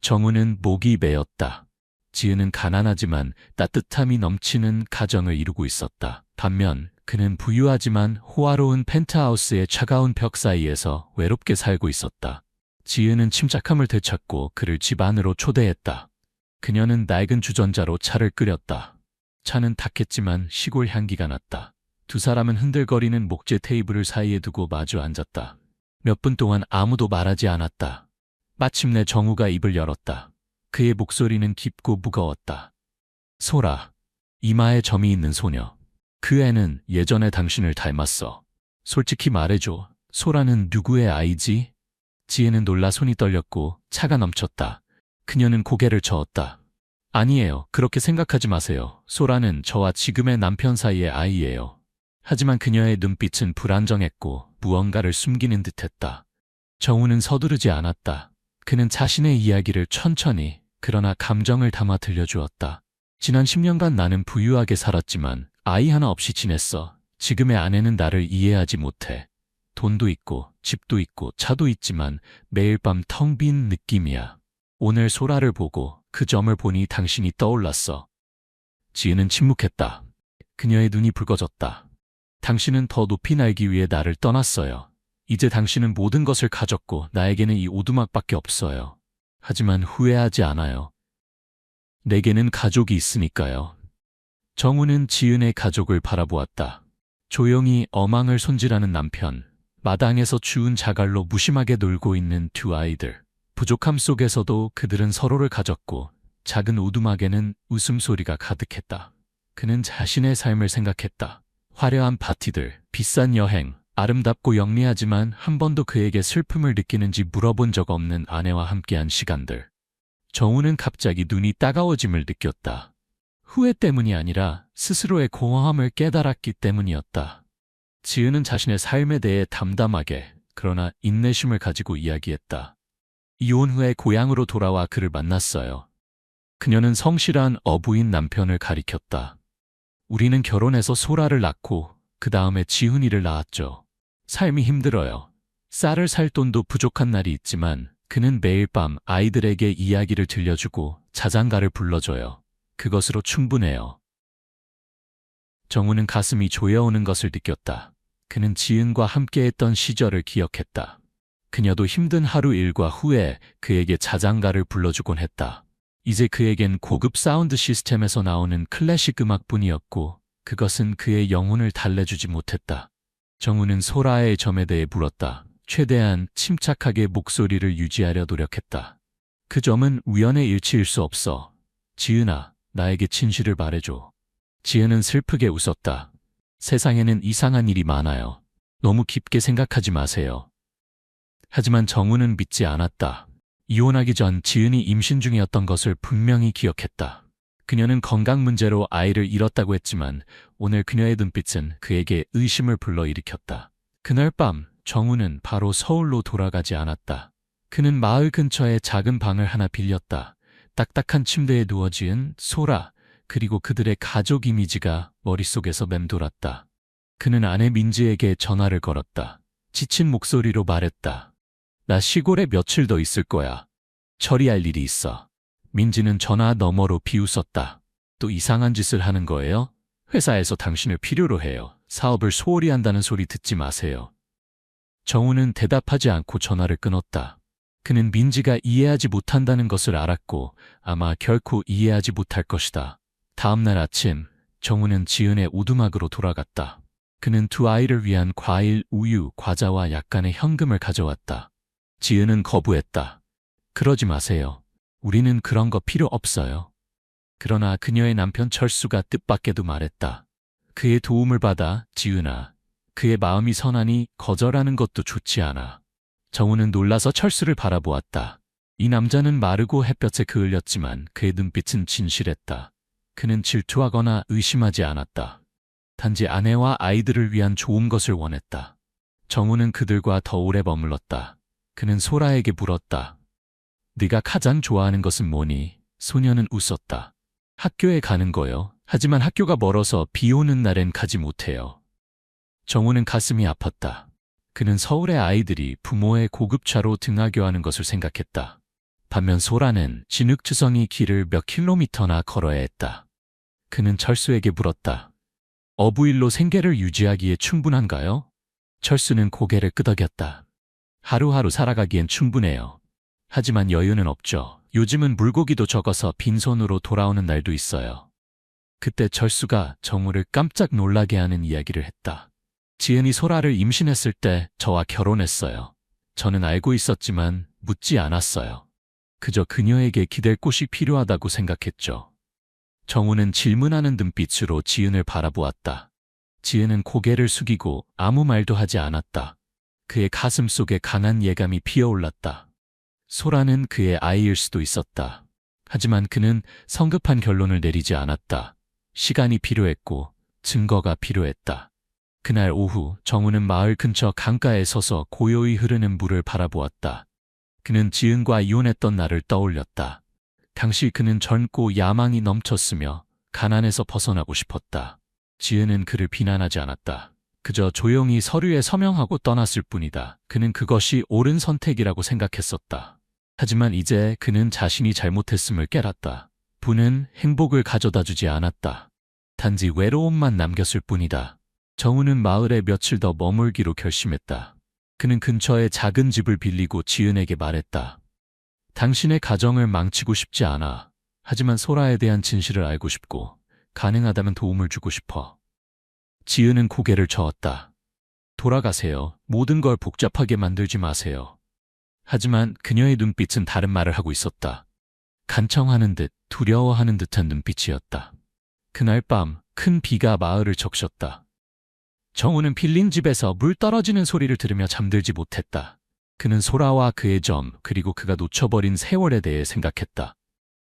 정우는 목이 메었다. 지은은 가난하지만 따뜻함이 넘치는 가정을 이루고 있었다. 반면 그는 부유하지만 호화로운 펜트하우스의 차가운 벽 사이에서 외롭게 살고 있었다. 지은은 침착함을 되찾고 그를 집 안으로 초대했다. 그녀는 낡은 주전자로 차를 끓였다. 차는 탁했지만 시골 향기가 났다. 두 사람은 흔들거리는 목재 테이블을 사이에 두고 마주 앉았다. 몇 분 동안 아무도 말하지 않았다. 마침내 정우가 입을 열었다. 그의 목소리는 깊고 무거웠다. 소라, 이마에 점이 있는 소녀. 그 애는 예전에 당신을 닮았어. 솔직히 말해줘. 소라는 누구의 아이지? 지혜는 놀라 손이 떨렸고 차가 넘쳤다. 그녀는 고개를 저었다. 아니에요. 그렇게 생각하지 마세요. 소라는 저와 지금의 남편 사이의 아이예요. 하지만 그녀의 눈빛은 불안정했고 무언가를 숨기는 듯했다. 정우는 서두르지 않았다. 그는 자신의 이야기를 천천히 그러나 감정을 담아 들려주었다. 지난 10년간 나는 부유하게 살았지만 아이 하나 없이 지냈어. 지금의 아내는 나를 이해하지 못해. 돈도 있고 집도 있고 차도 있지만 매일 밤 텅 빈 느낌이야. 오늘 소라를 보고 그 점을 보니 당신이 떠올랐어. 지은은 침묵했다. 그녀의 눈이 붉어졌다. 당신은 더 높이 날기 위해 나를 떠났어요. 이제 당신은 모든 것을 가졌고 나에게는 이 오두막밖에 없어요. 하지만 후회하지 않아요. 내게는 가족이 있으니까요. 정우는 지은의 가족을 바라보았다. 조용히 어망을 손질하는 남편, 마당에서 주운 자갈로 무심하게 놀고 있는 두 아이들. 부족함 속에서도 그들은 서로를 가졌고 작은 오두막에는 웃음소리가 가득했다. 그는 자신의 삶을 생각했다. 화려한 파티들, 비싼 여행, 아름답고 영리하지만 한 번도 그에게 슬픔을 느끼는지 물어본 적 없는 아내와 함께한 시간들. 정우는 갑자기 눈이 따가워짐을 느꼈다. 후회 때문이 아니라 스스로의 공허함을 깨달았기 때문이었다. 지은은 자신의 삶에 대해 담담하게 그러나 인내심을 가지고 이야기했다. 이혼 후에 고향으로 돌아와 그를 만났어요. 그녀는 성실한 어부인 남편을 가리켰다. 우리는 결혼해서 소라를 낳고 그 다음에 지훈이를 낳았죠. 삶이 힘들어요. 쌀을 살 돈도 부족한 날이 있지만 그는 매일 밤 아이들에게 이야기를 들려주고 자장가를 불러줘요. 그것으로 충분해요. 정우는 가슴이 조여오는 것을 느꼈다. 그는 지은과 함께했던 시절을 기억했다. 그녀도 힘든 하루 일과 후에 그에게 자장가를 불러주곤 했다. 이제 그에겐 고급 사운드 시스템에서 나오는 클래식 음악뿐이었고 그것은 그의 영혼을 달래주지 못했다. 정우는 소라의 점에 대해 물었다. 최대한 침착하게 목소리를 유지하려 노력했다. 그 점은 우연의 일치일 수 없어. 지은아, 나에게 진실을 말해줘. 지은은 슬프게 웃었다. 세상에는 이상한 일이 많아요. 너무 깊게 생각하지 마세요. 하지만 정우는 믿지 않았다. 이혼하기 전 지은이 임신 중이었던 것을 분명히 기억했다. 그녀는 건강 문제로 아이를 잃었다고 했지만 오늘 그녀의 눈빛은 그에게 의심을 불러일으켰다. 그날 밤 정우는 바로 서울로 돌아가지 않았다. 그는 마을 근처에 작은 방을 하나 빌렸다. 딱딱한 침대에 누워 지은 소라 그리고 그들의 가족 이미지가 머릿속에서 맴돌았다. 그는 아내 민지에게 전화를 걸었다. 지친 목소리로 말했다. 나 시골에 며칠 더 있을 거야. 처리할 일이 있어. 민지는 전화 너머로 비웃었다. 또 이상한 짓을 하는 거예요? 회사에서 당신을 필요로 해요. 사업을 소홀히 한다는 소리 듣지 마세요. 정우는 대답하지 않고 전화를 끊었다. 그는 민지가 이해하지 못한다는 것을 알았고 아마 결코 이해하지 못할 것이다. 다음 날 아침 정우는 지은의 오두막으로 돌아갔다. 그는 두 아이를 위한 과일, 우유, 과자와 약간의 현금을 가져왔다. 지은은 거부했다. 그러지 마세요. 우리는 그런 거 필요 없어요. 그러나 그녀의 남편 철수가 뜻밖에도 말했다. 그의 도움을 받아 지은아. 그의 마음이 선하니 거절하는 것도 좋지 않아. 정우는 놀라서 철수를 바라보았다. 이 남자는 마르고 햇볕에 그을렸지만 그의 눈빛은 진실했다. 그는 질투하거나 의심하지 않았다. 단지 아내와 아이들을 위한 좋은 것을 원했다. 정우는 그들과 더 오래 머물렀다. 그는 소라에게 물었다. 네가 가장 좋아하는 것은 뭐니? 소녀는 웃었다. 학교에 가는 거요. 하지만 학교가 멀어서 비 오는 날엔 가지 못해요. 정우는 가슴이 아팠다. 그는 서울의 아이들이 부모의 고급차로 등하교하는 것을 생각했다. 반면 소라는 진흙투성이 길을 몇 킬로미터나 걸어야 했다. 그는 철수에게 물었다. 어부일로 생계를 유지하기에 충분한가요? 철수는 고개를 끄덕였다. 하루하루 살아가기엔 충분해요. 하지만 여유는 없죠. 요즘은 물고기도 적어서 빈손으로 돌아오는 날도 있어요. 그때 철수가 정우를 깜짝 놀라게 하는 이야기를 했다. 지은이 소라를 임신했을 때 저와 결혼했어요. 저는 알고 있었지만 묻지 않았어요. 그저 그녀에게 기댈 곳이 필요하다고 생각했죠. 정우는 질문하는 눈빛으로 지은을 바라보았다. 지은은 고개를 숙이고 아무 말도 하지 않았다. 그의 가슴 속에 강한 예감이 피어올랐다. 소라는 그의 아이일 수도 있었다. 하지만 그는 성급한 결론을 내리지 않았다. 시간이 필요했고 증거가 필요했다. 그날 오후 정우는 마을 근처 강가에 서서 고요히 흐르는 물을 바라보았다. 그는 지은과 이혼했던 날을 떠올렸다. 당시 그는 젊고 야망이 넘쳤으며 가난에서 벗어나고 싶었다. 지은은 그를 비난하지 않았다. 그저 조용히 서류에 서명하고 떠났을 뿐이다. 그는 그것이 옳은 선택이라고 생각했었다. 하지만 이제 그는 자신이 잘못했음을 깨닫다. 부는 행복을 가져다 주지 않았다. 단지 외로움만 남겼을 뿐이다. 정우는 마을에 며칠 더 머물기로 결심했다. 그는 근처에 작은 집을 빌리고 지은에게 말했다. 당신의 가정을 망치고 싶지 않아. 하지만 소라에 대한 진실을 알고 싶고 가능하다면 도움을 주고 싶어. 지은은 고개를 저었다. 돌아가세요. 모든 걸 복잡하게 만들지 마세요. 하지만 그녀의 눈빛은 다른 말을 하고 있었다. 간청하는 듯 두려워하는 듯한 눈빛이었다. 그날 밤 큰 비가 마을을 적셨다. 정우는 빌린 집에서 물 떨어지는 소리를 들으며 잠들지 못했다. 그는 소라와 그의 점 그리고 그가 놓쳐버린 세월에 대해 생각했다.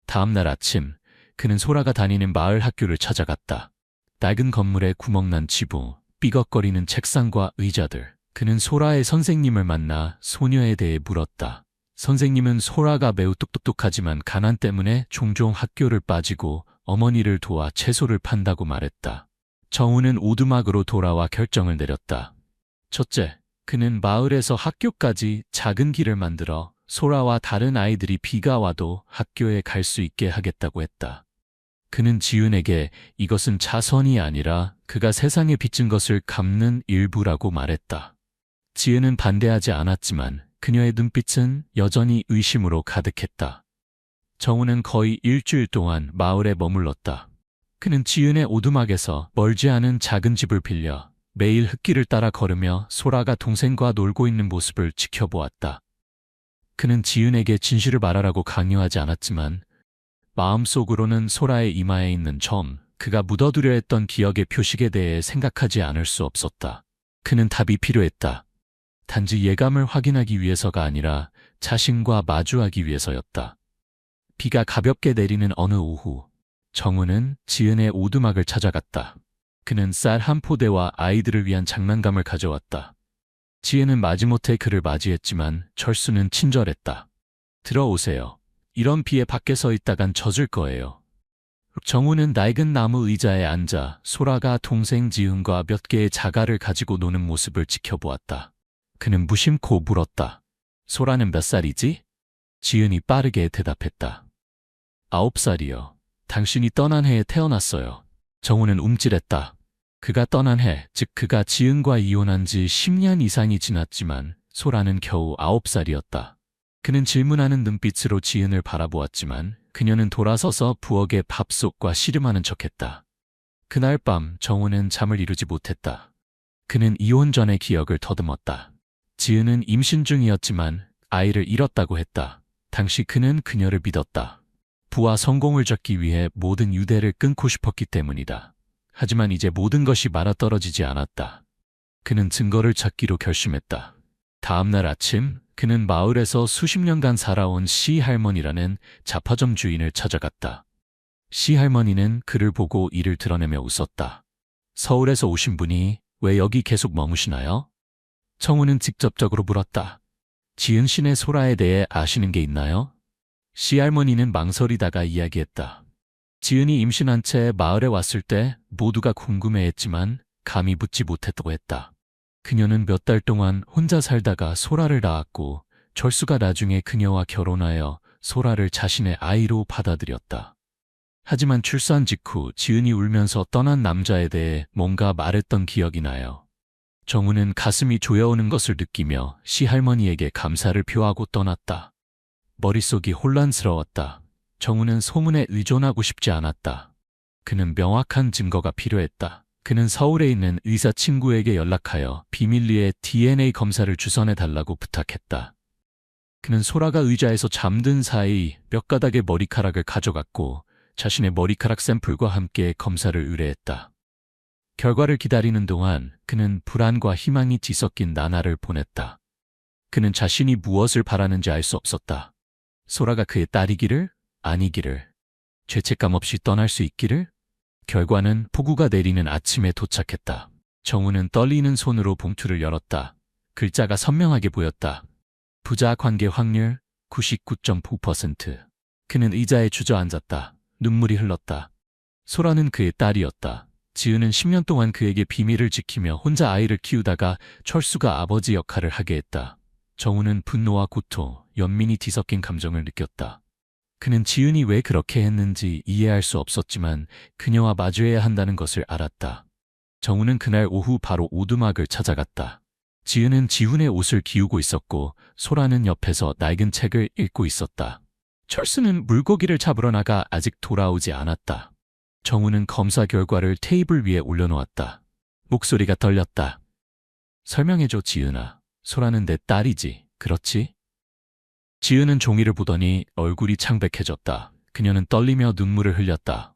다음 날 아침 그는 소라가 다니는 마을 학교를 찾아갔다. 낡은 건물에 구멍난 지붕, 삐걱거리는 책상과 의자들. 그는 소라의 선생님을 만나 소녀에 대해 물었다. 선생님은 소라가 매우 똑똑하지만 가난 때문에 종종 학교를 빠지고 어머니를 도와 채소를 판다고 말했다. 정우는 오두막으로 돌아와 결정을 내렸다. 첫째, 그는 마을에서 학교까지 작은 길을 만들어 소라와 다른 아이들이 비가 와도 학교에 갈 수 있게 하겠다고 했다. 그는 지은에게 이것은 자선이 아니라 그가 세상에 빚진 것을 갚는 일부라고 말했다. 지은은 반대하지 않았지만 그녀의 눈빛은 여전히 의심으로 가득했다. 정우는 거의 일주일 동안 마을에 머물렀다. 그는 지은의 오두막에서 멀지 않은 작은 집을 빌려 매일 흙길을 따라 걸으며 소라가 동생과 놀고 있는 모습을 지켜보았다. 그는 지은에게 진실을 말하라고 강요하지 않았지만 마음속으로는 소라의 이마에 있는 점, 그가 묻어두려 했던 기억의 표식에 대해 생각하지 않을 수 없었다. 그는 답이 필요했다. 단지 예감을 확인하기 위해서가 아니라 자신과 마주하기 위해서였다. 비가 가볍게 내리는 어느 오후, 정우는 지은의 오두막을 찾아갔다. 그는 쌀 한 포대와 아이들을 위한 장난감을 가져왔다. 지은은 마지못해 그를 맞이했지만 철수는 친절했다. 들어오세요. 이런 비에 밖에 서 있다간 젖을 거예요. 정우는 낡은 나무 의자에 앉아 소라가 동생 지은과 몇 개의 자갈을 가지고 노는 모습을 지켜보았다. 그는 무심코 물었다. 소라는 몇 살이지? 지은이 빠르게 대답했다. 9살이요. 당신이 떠난 해에 태어났어요. 정우는 움찔했다. 그가 떠난 해, 즉 그가 지은과 이혼한 지 10년 이상이 지났지만 소라는 겨우 9살이었다. 그는 질문하는 눈빛으로 지은을 바라보았지만 그녀는 돌아서서 부엌에 밥솥과 씨름하는 척했다. 그날 밤 정우는 잠을 이루지 못했다. 그는 이혼 전의 기억을 더듬었다. 지은은 임신 중이었지만 아이를 잃었다고 했다. 당시 그는 그녀를 믿었다. 부와 성공을 잡기 위해 모든 유대를 끊고 싶었기 때문이다. 하지만 이제 모든 것이 맞아떨어지지 않았다. 그는 증거를 찾기로 결심했다. 다음 날 아침 그는 마을에서 수십 년간 살아온 시할머니라는 잡화점 주인을 찾아갔다. 시할머니는 그를 보고 이를 드러내며 웃었다. 서울에서 오신 분이 왜 여기 계속 머무시나요? 정우는 직접적으로 물었다. 지은 씨네 소라에 대해 아시는 게 있나요? 시할머니는 망설이다가 이야기했다. 지은이 임신한 채 마을에 왔을 때 모두가 궁금해했지만 감히 묻지 못했다고 했다. 그녀는 몇 달 동안 혼자 살다가 소라를 낳았고 철수가 나중에 그녀와 결혼하여 소라를 자신의 아이로 받아들였다. 하지만 출산 직후 지은이 울면서 떠난 남자에 대해 뭔가 말했던 기억이 나요. 정우는 가슴이 조여오는 것을 느끼며 시할머니에게 감사를 표하고 떠났다. 머릿속이 혼란스러웠다. 정우는 소문에 의존하고 싶지 않았다. 그는 명확한 증거가 필요했다. 그는 서울에 있는 의사 친구에게 연락하여 비밀리에 DNA 검사를 주선해달라고 부탁했다. 그는 소라가 의자에서 잠든 사이 몇 가닥의 머리카락을 가져갔고 자신의 머리카락 샘플과 함께 검사를 의뢰했다. 결과를 기다리는 동안 그는 불안과 희망이 뒤섞인 나날을 보냈다. 그는 자신이 무엇을 바라는지 알 수 없었다. 소라가 그의 딸이기를? 아니기를? 죄책감 없이 떠날 수 있기를? 결과는 폭우가 내리는 아침에 도착했다. 정우는 떨리는 손으로 봉투를 열었다. 글자가 선명하게 보였다. 부자 관계 확률 99.9%. 그는 의자에 주저앉았다. 눈물이 흘렀다. 소라는 그의 딸이었다. 지은은 10년 동안 그에게 비밀을 지키며 혼자 아이를 키우다가 철수가 아버지 역할을 하게 했다. 정우는 분노와 고통, 연민이 뒤섞인 감정을 느꼈다. 그는 지은이 왜 그렇게 했는지 이해할 수 없었지만 그녀와 마주해야 한다는 것을 알았다. 정우는 그날 오후 바로 오두막을 찾아갔다. 지은은 지훈의 옷을 기우고 있었고 소라는 옆에서 낡은 책을 읽고 있었다. 철수는 물고기를 잡으러 나가 아직 돌아오지 않았다. 정우는 검사 결과를 테이블 위에 올려놓았다. 목소리가 떨렸다. 설명해줘, 지은아. 소라는 내 딸이지, 그렇지? 지은은 종이를 보더니 얼굴이 창백해졌다. 그녀는 떨리며 눈물을 흘렸다.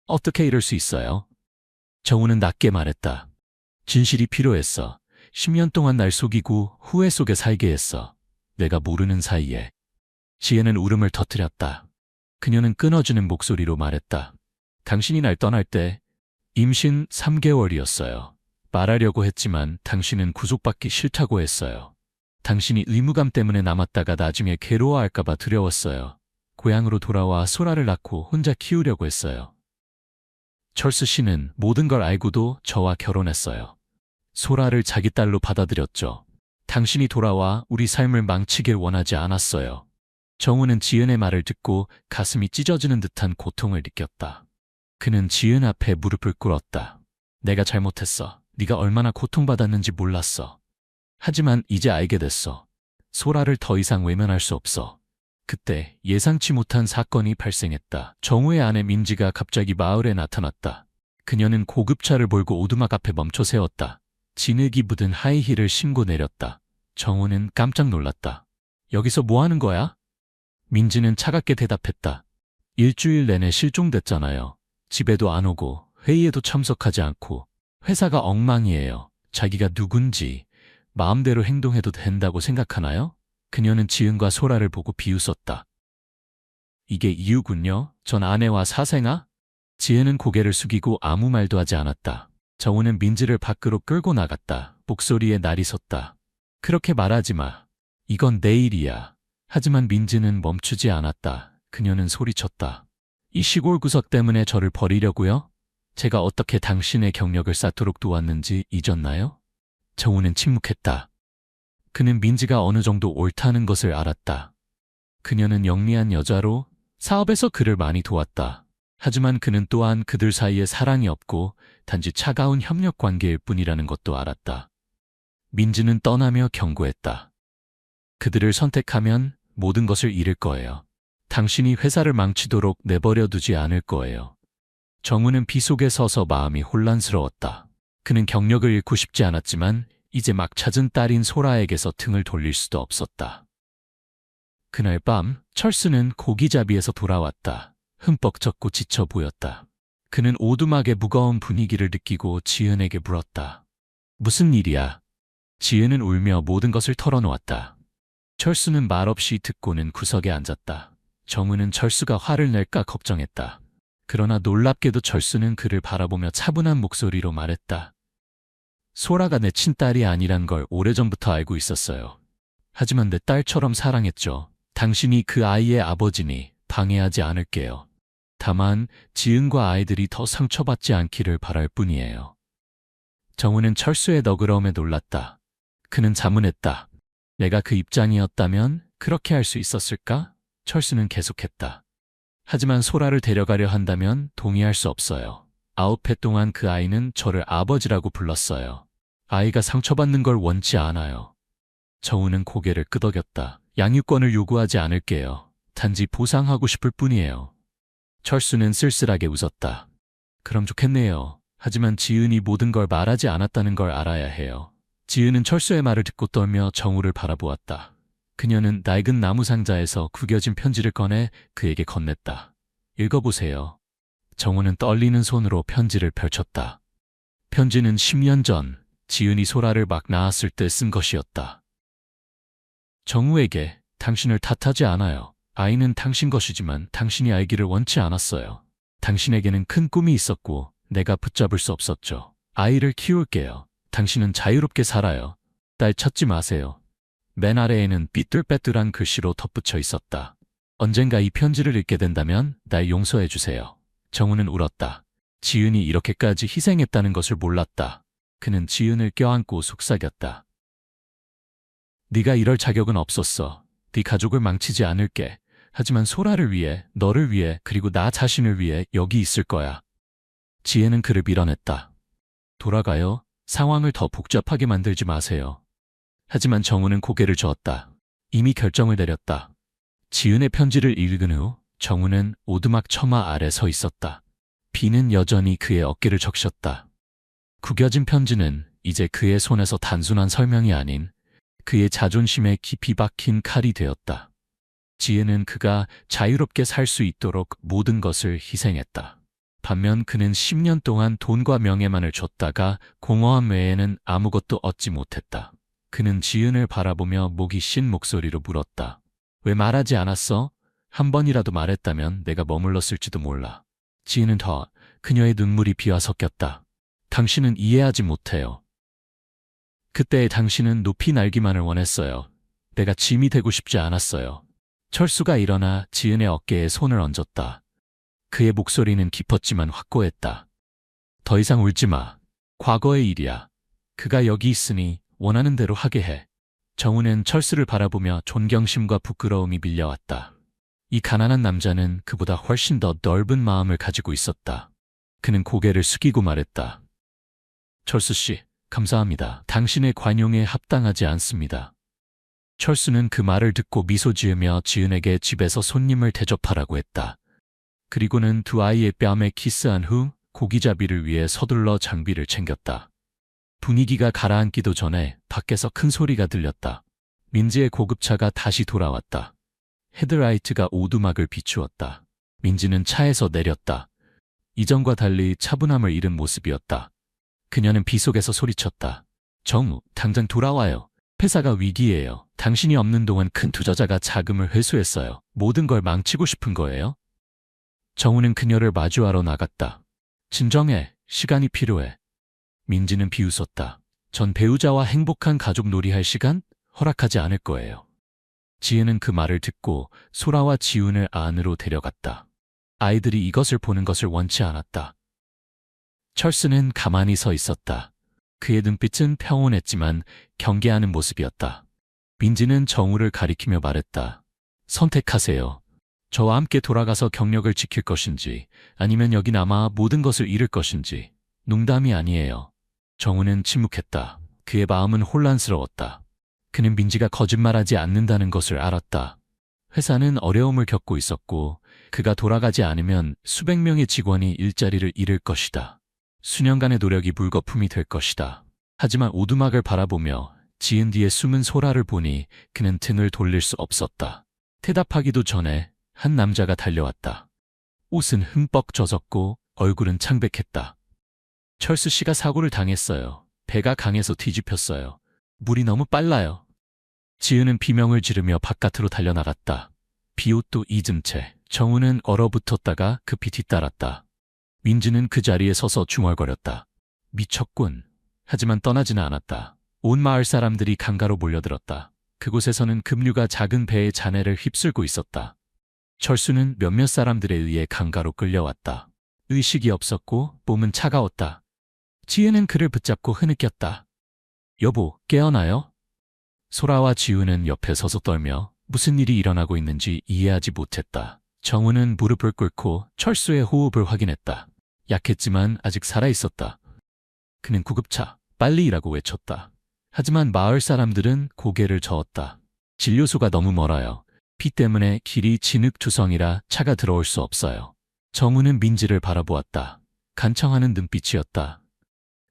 어떻게 이럴 수 있어요? 정우는 낮게 말했다. 진실이 필요했어. 10년 동안 날 속이고 후회 속에 살게 했어. 내가 모르는 사이에. 지혜는 울음을 터뜨렸다. 그녀는 끊어지는 목소리로 말했다. 당신이 날 떠날 때 임신 3개월이었어요. 말하려고 했지만 당신은 구속받기 싫다고 했어요. 당신이 의무감 때문에 남았다가 나중에 괴로워할까봐 두려웠어요. 고향으로 돌아와 소라를 낳고 혼자 키우려고 했어요. 철수 씨는 모든 걸 알고도 저와 결혼했어요. 소라를 자기 딸로 받아들였죠. 당신이 돌아와 우리 삶을 망치길 원하지 않았어요. 정우는 지은의 말을 듣고 가슴이 찢어지는 듯한 고통을 느꼈다. 그는 지은 앞에 무릎을 꿇었다. 내가 잘못했어. 네가 얼마나 고통받았는지 몰랐어. 하지만 이제 알게 됐어. 소라를 더 이상 외면할 수 없어. 그때 예상치 못한 사건이 발생했다. 정우의 아내 민지가 갑자기 마을에 나타났다. 그녀는 고급차를 몰고 오두막 앞에 멈춰 세웠다. 진흙이 묻은 하이힐을 신고 내렸다. 정우는 깜짝 놀랐다. 여기서 뭐 하는 거야? 민지는 차갑게 대답했다. 일주일 내내 실종됐잖아요. 집에도 안 오고 회의에도 참석하지 않고 회사가 엉망이에요. 자기가 누군지 마음대로 행동해도 된다고 생각하나요? 그녀는 지은과 소라를 보고 비웃었다. 이게 이유군요. 전 아내와 사생아? 지은은 고개를 숙이고 아무 말도 하지 않았다. 정우는 민지를 밖으로 끌고 나갔다. 목소리에 날이 섰다. 그렇게 말하지 마. 이건 내 일이야. 하지만 민지는 멈추지 않았다. 그녀는 소리쳤다. 이 시골 구석 때문에 저를 버리려고요? 제가 어떻게 당신의 경력을 쌓도록 도왔는지 잊었나요? 정우는 침묵했다. 그는 민지가 어느 정도 옳다는 것을 알았다. 그녀는 영리한 여자로 사업에서 그를 많이 도왔다. 하지만 그는 또한 그들 사이에 사랑이 없고 단지 차가운 협력 관계일 뿐이라는 것도 알았다. 민지는 떠나며 경고했다. 그들을 선택하면 모든 것을 잃을 거예요. 당신이 회사를 망치도록 내버려 두지 않을 거예요. 정우는 비 속에 서서 마음이 혼란스러웠다. 그는 경력을 잃고 싶지 않았지만 이제 막 찾은 딸인 소라에게서 등을 돌릴 수도 없었다. 그날 밤 철수는 고기잡이에서 돌아왔다. 흠뻑 젖고 지쳐 보였다. 그는 오두막의 무거운 분위기를 느끼고 지은에게 물었다. 무슨 일이야? 지은은 울며 모든 것을 털어놓았다. 철수는 말없이 듣고는 구석에 앉았다. 정우는 철수가 화를 낼까 걱정했다. 그러나 놀랍게도 철수는 그를 바라보며 차분한 목소리로 말했다. 소라가 내 친딸이 아니란 걸 오래전부터 알고 있었어요. 하지만 내 딸처럼 사랑했죠. 당신이 그 아이의 아버지니 방해하지 않을게요. 다만 지은과 아이들이 더 상처받지 않기를 바랄 뿐이에요. 정우는 철수의 너그러움에 놀랐다. 그는 자문했다. 내가 그 입장이었다면 그렇게 할 수 있었을까? 철수는 계속했다. 하지만 소라를 데려가려 한다면 동의할 수 없어요. 9회 동안 그 아이는 저를 아버지라고 불렀어요. 아이가 상처받는 걸 원치 않아요. 정우는 고개를 끄덕였다. 양육권을 요구하지 않을게요. 단지 보상하고 싶을 뿐이에요. 철수는 쓸쓸하게 웃었다. 그럼 좋겠네요. 하지만 지은이 모든 걸 말하지 않았다는 걸 알아야 해요. 지은은 철수의 말을 듣고 떨며 정우를 바라보았다. 그녀는 낡은 나무 상자에서 구겨진 편지를 꺼내 그에게 건넸다. 읽어보세요. 정우는 떨리는 손으로 편지를 펼쳤다. 편지는 10년 전 지은이 소라를 막 낳았을 때 쓴 것이었다. 정우에게 당신을 탓하지 않아요. 아이는 당신 것이지만 당신이 알기를 원치 않았어요. 당신에게는 큰 꿈이 있었고 내가 붙잡을 수 없었죠. 아이를 키울게요. 당신은 자유롭게 살아요. 딸 찾지 마세요. 맨 아래에는 삐뚤빼뚤한 글씨로 덧붙여 있었다. 언젠가 이 편지를 읽게 된다면 날 용서해 주세요. 정우는 울었다. 지은이 이렇게까지 희생했다는 것을 몰랐다. 그는 지은을 껴안고 속삭였다. 네가 이럴 자격은 없었어. 네 가족을 망치지 않을게. 하지만 소라를 위해, 너를 위해, 그리고 나 자신을 위해 여기 있을 거야. 지혜는 그를 밀어냈다. 돌아가요. 상황을 더 복잡하게 만들지 마세요. 하지만 정우는 고개를 저었다. 이미 결정을 내렸다. 지은의 편지를 읽은 후 정우는 오두막 처마 아래 서 있었다. 비는 여전히 그의 어깨를 적셨다. 구겨진 편지는 이제 그의 손에서 단순한 설명이 아닌 그의 자존심에 깊이 박힌 칼이 되었다. 지혜는 그가 자유롭게 살 수 있도록 모든 것을 희생했다. 반면 그는 10년 동안 돈과 명예만을 줬다가 공허함 외에는 아무것도 얻지 못했다. 그는 지은을 바라보며 목이 쉰 목소리로 물었다. 왜 말하지 않았어? 한 번이라도 말했다면 내가 머물렀을지도 몰라. 지은은 그녀의 눈물이 비와 섞였다. 당신은 이해하지 못해요. 그때의 당신은 높이 날기만을 원했어요. 내가 짐이 되고 싶지 않았어요. 철수가 일어나 지은의 어깨에 손을 얹었다. 그의 목소리는 깊었지만 확고했다. 더 이상 울지 마. 과거의 일이야. 그가 여기 있으니 원하는 대로 하게 해. 정우는 철수를 바라보며 존경심과 부끄러움이 밀려왔다. 이 가난한 남자는 그보다 훨씬 더 넓은 마음을 가지고 있었다. 그는 고개를 숙이고 말했다. 철수 씨, 감사합니다. 당신의 관용에 합당하지 않습니다. 철수는 그 말을 듣고 미소 지으며 지은에게 집에서 손님을 대접하라고 했다. 그리고는 두 아이의 뺨에 키스한 후 고기잡이를 위해 서둘러 장비를 챙겼다. 분위기가 가라앉기도 전에 밖에서 큰 소리가 들렸다. 민지의 고급차가 다시 돌아왔다. 헤드라이트가 오두막을 비추었다. 민지는 차에서 내렸다. 이전과 달리 차분함을 잃은 모습이었다. 그녀는 비 속에서 소리쳤다. 정우, 당장 돌아와요. 회사가 위기예요. 당신이 없는 동안 큰 투자자가 자금을 회수했어요. 모든 걸 망치고 싶은 거예요? 정우는 그녀를 마주하러 나갔다. 진정해. 시간이 필요해. 민지는 비웃었다. 전 배우자와 행복한 가족 놀이할 시간 허락하지 않을 거예요. 지혜는 그 말을 듣고 소라와 지훈을 안으로 데려갔다. 아이들이 이것을 보는 것을 원치 않았다. 철수는 가만히 서 있었다. 그의 눈빛은 평온했지만 경계하는 모습이었다. 민지는 정우를 가리키며 말했다. 선택하세요. 저와 함께 돌아가서 경력을 지킬 것인지 아니면 여기 남아 모든 것을 잃을 것인지. 농담이 아니에요. 정우는 침묵했다. 그의 마음은 혼란스러웠다. 그는 민지가 거짓말하지 않는다는 것을 알았다. 회사는 어려움을 겪고 있었고 그가 돌아가지 않으면 수백 명의 직원이 일자리를 잃을 것이다. 수년간의 노력이 물거품이 될 것이다. 하지만 오두막을 바라보며 지은 뒤에 숨은 소라를 보니 그는 등을 돌릴 수 없었다. 대답하기도 전에 한 남자가 달려왔다. 옷은 흠뻑 젖었고 얼굴은 창백했다. 철수 씨가 사고를 당했어요. 배가 강해서 뒤집혔어요. 물이 너무 빨라요. 지은은 비명을 지르며 바깥으로 달려나갔다. 비옷도 잊은 채 정우는 얼어붙었다가 급히 뒤따랐다. 민지는 그 자리에 서서 중얼거렸다. 미쳤군. 하지만 떠나지는 않았다. 온 마을 사람들이 강가로 몰려들었다. 그곳에서는 급류가 작은 배의 잔해를 휩쓸고 있었다. 철수는 몇몇 사람들에 의해 강가로 끌려왔다. 의식이 없었고 몸은 차가웠다. 지은은 그를 붙잡고 흐느꼈다. 여보, 깨어나요? 소라와 지우는 옆에 서서 떨며 무슨 일이 일어나고 있는지 이해하지 못했다. 정우는 무릎을 꿇고 철수의 호흡을 확인했다. 약했지만 아직 살아있었다. 그는 구급차, 빨리 일하고 외쳤다. 하지만 마을 사람들은 고개를 저었다. 진료소가 너무 멀어요. 비 때문에 길이 진흙투성이라 차가 들어올 수 없어요. 정우는 민지를 바라보았다. 간청하는 눈빛이었다.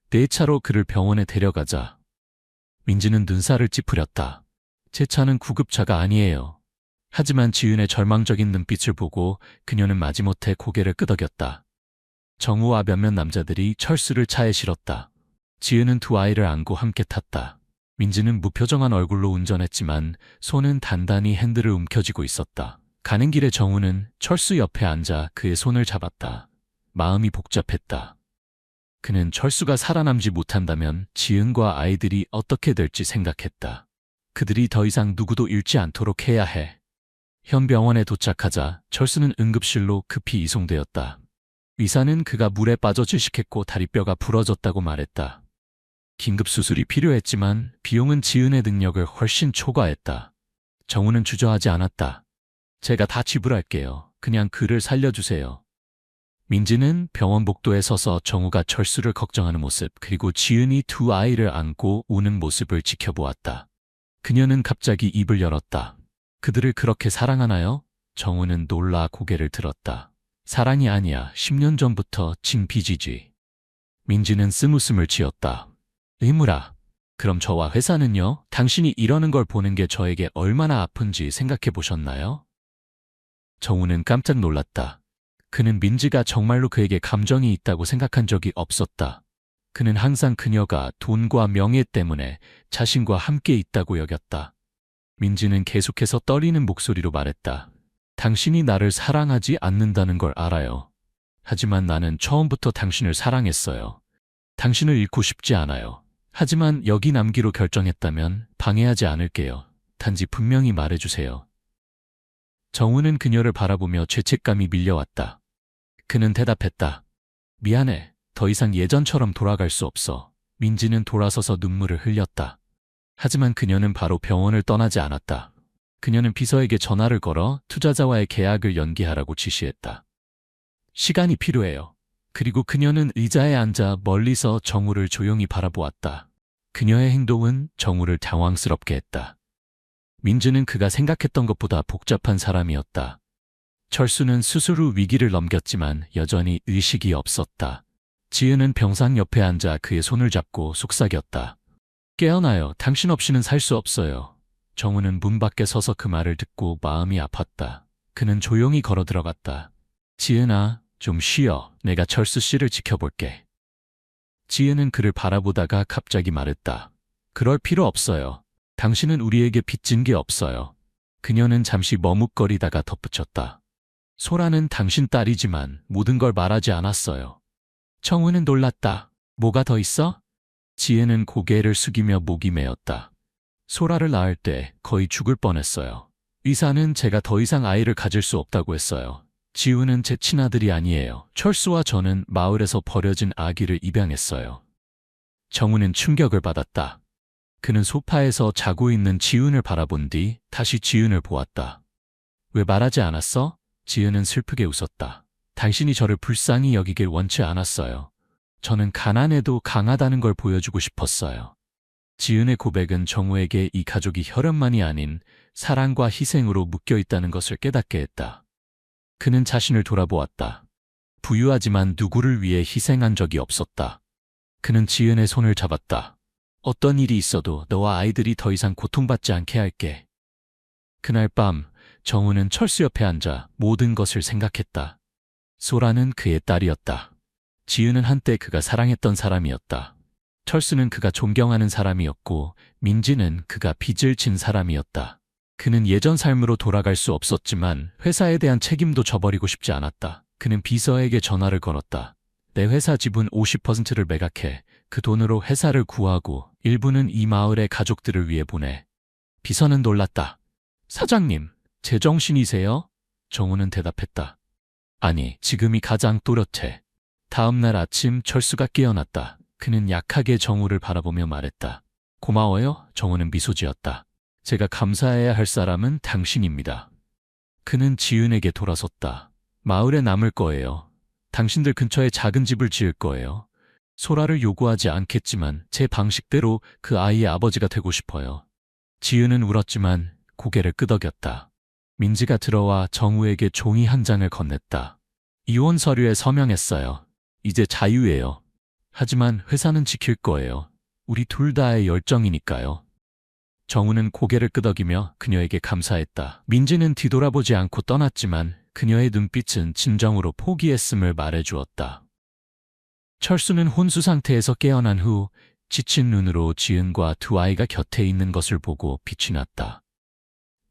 내 차로 그를 병원에 데려가자. 민지는 눈살을 찌푸렸다. 제 차는 구급차가 아니에요. 하지만 지은의 절망적인 눈빛을 보고 그녀는 마지못해 고개를 끄덕였다. 정우와 몇몇 남자들이 철수를 차에 실었다. 지은은 두 아이를 안고 함께 탔다. 민지는 무표정한 얼굴로 운전했지만 손은 단단히 핸들을 움켜쥐고 있었다. 가는 길에 정우는 철수 옆에 앉아 그의 손을 잡았다. 마음이 복잡했다. 그는 철수가 살아남지 못한다면 지은과 아이들이 어떻게 될지 생각했다. 그들이 더 이상 누구도 잃지 않도록 해야 해. 현 병원에 도착하자 철수는 응급실로 급히 이송되었다. 의사는 그가 물에 빠져 질식했고 다리뼈가 부러졌다고 말했다. 긴급 수술이 필요했지만 비용은 지은의 능력을 훨씬 초과했다. 정우는 주저하지 않았다. 제가 다 지불할게요. 그냥 그를 살려주세요. 민지는 병원 복도에 서서 정우가 철수를 걱정하는 모습 그리고 지은이 두 아이를 안고 우는 모습을 지켜보았다. 그녀는 갑자기 입을 열었다. 그들을 그렇게 사랑하나요? 정우는 놀라 고개를 들었다. 사랑이 아니야. 10년 전부터 진 빚이지. 민지는 쓴웃음을 지었다. 의무라. 그럼 저와 회사는요? 당신이 이러는 걸 보는 게 저에게 얼마나 아픈지 생각해 보셨나요? 정우는 깜짝 놀랐다. 그는 민지가 정말로 그에게 감정이 있다고 생각한 적이 없었다. 그는 항상 그녀가 돈과 명예 때문에 자신과 함께 있다고 여겼다. 민지는 계속해서 떨리는 목소리로 말했다. 당신이 나를 사랑하지 않는다는 걸 알아요. 하지만 나는 처음부터 당신을 사랑했어요. 당신을 잃고 싶지 않아요. 하지만 여기 남기로 결정했다면 방해하지 않을게요. 단지 분명히 말해주세요. 정우는 그녀를 바라보며 죄책감이 밀려왔다. 그는 대답했다. 미안해. 더 이상 예전처럼 돌아갈 수 없어. 민지는 돌아서서 눈물을 흘렸다. 하지만 그녀는 바로 병원을 떠나지 않았다. 그녀는 비서에게 전화를 걸어 투자자와의 계약을 연기하라고 지시했다. 시간이 필요해요. 그리고 그녀는 의자에 앉아 멀리서 정우를 조용히 바라보았다. 그녀의 행동은 정우를 당황스럽게 했다. 민지는 그가 생각했던 것보다 복잡한 사람이었다. 철수는 수술 후 위기를 넘겼지만 여전히 의식이 없었다. 지은은 병상 옆에 앉아 그의 손을 잡고 속삭였다. 깨어나요. 당신 없이는 살 수 없어요. 정우는 문 밖에 서서 그 말을 듣고 마음이 아팠다. 그는 조용히 걸어 들어갔다. 지은아, 좀 쉬어. 내가 철수 씨를 지켜볼게. 지은은 그를 바라보다가 갑자기 말했다. 그럴 필요 없어요. 당신은 우리에게 빚진 게 없어요. 그녀는 잠시 머뭇거리다가 덧붙였다. 소라는 당신 딸이지만 모든 걸 말하지 않았어요. 정우는 놀랐다. 뭐가 더 있어? 지혜는 고개를 숙이며 목이 메었다. 소라를 낳을 때 거의 죽을 뻔했어요. 의사는 제가 더 이상 아이를 가질 수 없다고 했어요. 지우는 제 친아들이 아니에요. 철수와 저는 마을에서 버려진 아기를 입양했어요. 정우는 충격을 받았다. 그는 소파에서 자고 있는 지훈을 바라본 뒤 다시 지훈을 보았다. 왜 말하지 않았어? 지은은 슬프게 웃었다. 당신이 저를 불쌍히 여기길 원치 않았어요. 저는 가난해도 강하다는 걸 보여주고 싶었어요. 지은의 고백은 정우에게 이 가족이 혈연만이 아닌 사랑과 희생으로 묶여 있다는 것을 깨닫게 했다. 그는 자신을 돌아보았다. 부유하지만 누구를 위해 희생한 적이 없었다. 그는 지은의 손을 잡았다. 어떤 일이 있어도 너와 아이들이 더 이상 고통받지 않게 할게. 그날 밤 정우는 철수 옆에 앉아 모든 것을 생각했다. 소라는 그의 딸이었다. 지은은 한때 그가 사랑했던 사람이었다. 철수는 그가 존경하는 사람이었고 민지는 그가 빚을 진 사람이었다. 그는 예전 삶으로 돌아갈 수 없었지만 회사에 대한 책임도 져버리고 싶지 않았다. 그는 비서에게 전화를 걸었다. 내 회사 지분 50%를 매각해. 그 돈으로 회사를 구하고 일부는 이 마을의 가족들을 위해 보내. 비서는 놀랐다. 사장님, 제정신이세요? 정우는 대답했다. 아니, 지금이 가장 또렷해. 다음 날 아침 철수가 깨어났다. 그는 약하게 정우를 바라보며 말했다. 고마워요. 정우는 미소 지었다. 제가 감사해야 할 사람은 당신입니다. 그는 지은에게 돌아섰다. 마을에 남을 거예요. 당신들 근처에 작은 집을 지을 거예요. 소라를 요구하지 않겠지만 제 방식대로 그 아이의 아버지가 되고 싶어요. 지은은 울었지만 고개를 끄덕였다. 민지가 들어와 정우에게 종이 한 장을 건넸다. 이혼 서류에 서명했어요. 이제 자유예요. 하지만 회사는 지킬 거예요. 우리 둘 다의 열정이니까요. 정우는 고개를 끄덕이며 그녀에게 감사했다. 민지는 뒤돌아보지 않고 떠났지만 그녀의 눈빛은 진정으로 포기했음을 말해주었다. 철수는 혼수 상태에서 깨어난 후 지친 눈으로 지은과 두 아이가 곁에 있는 것을 보고 빛이 났다.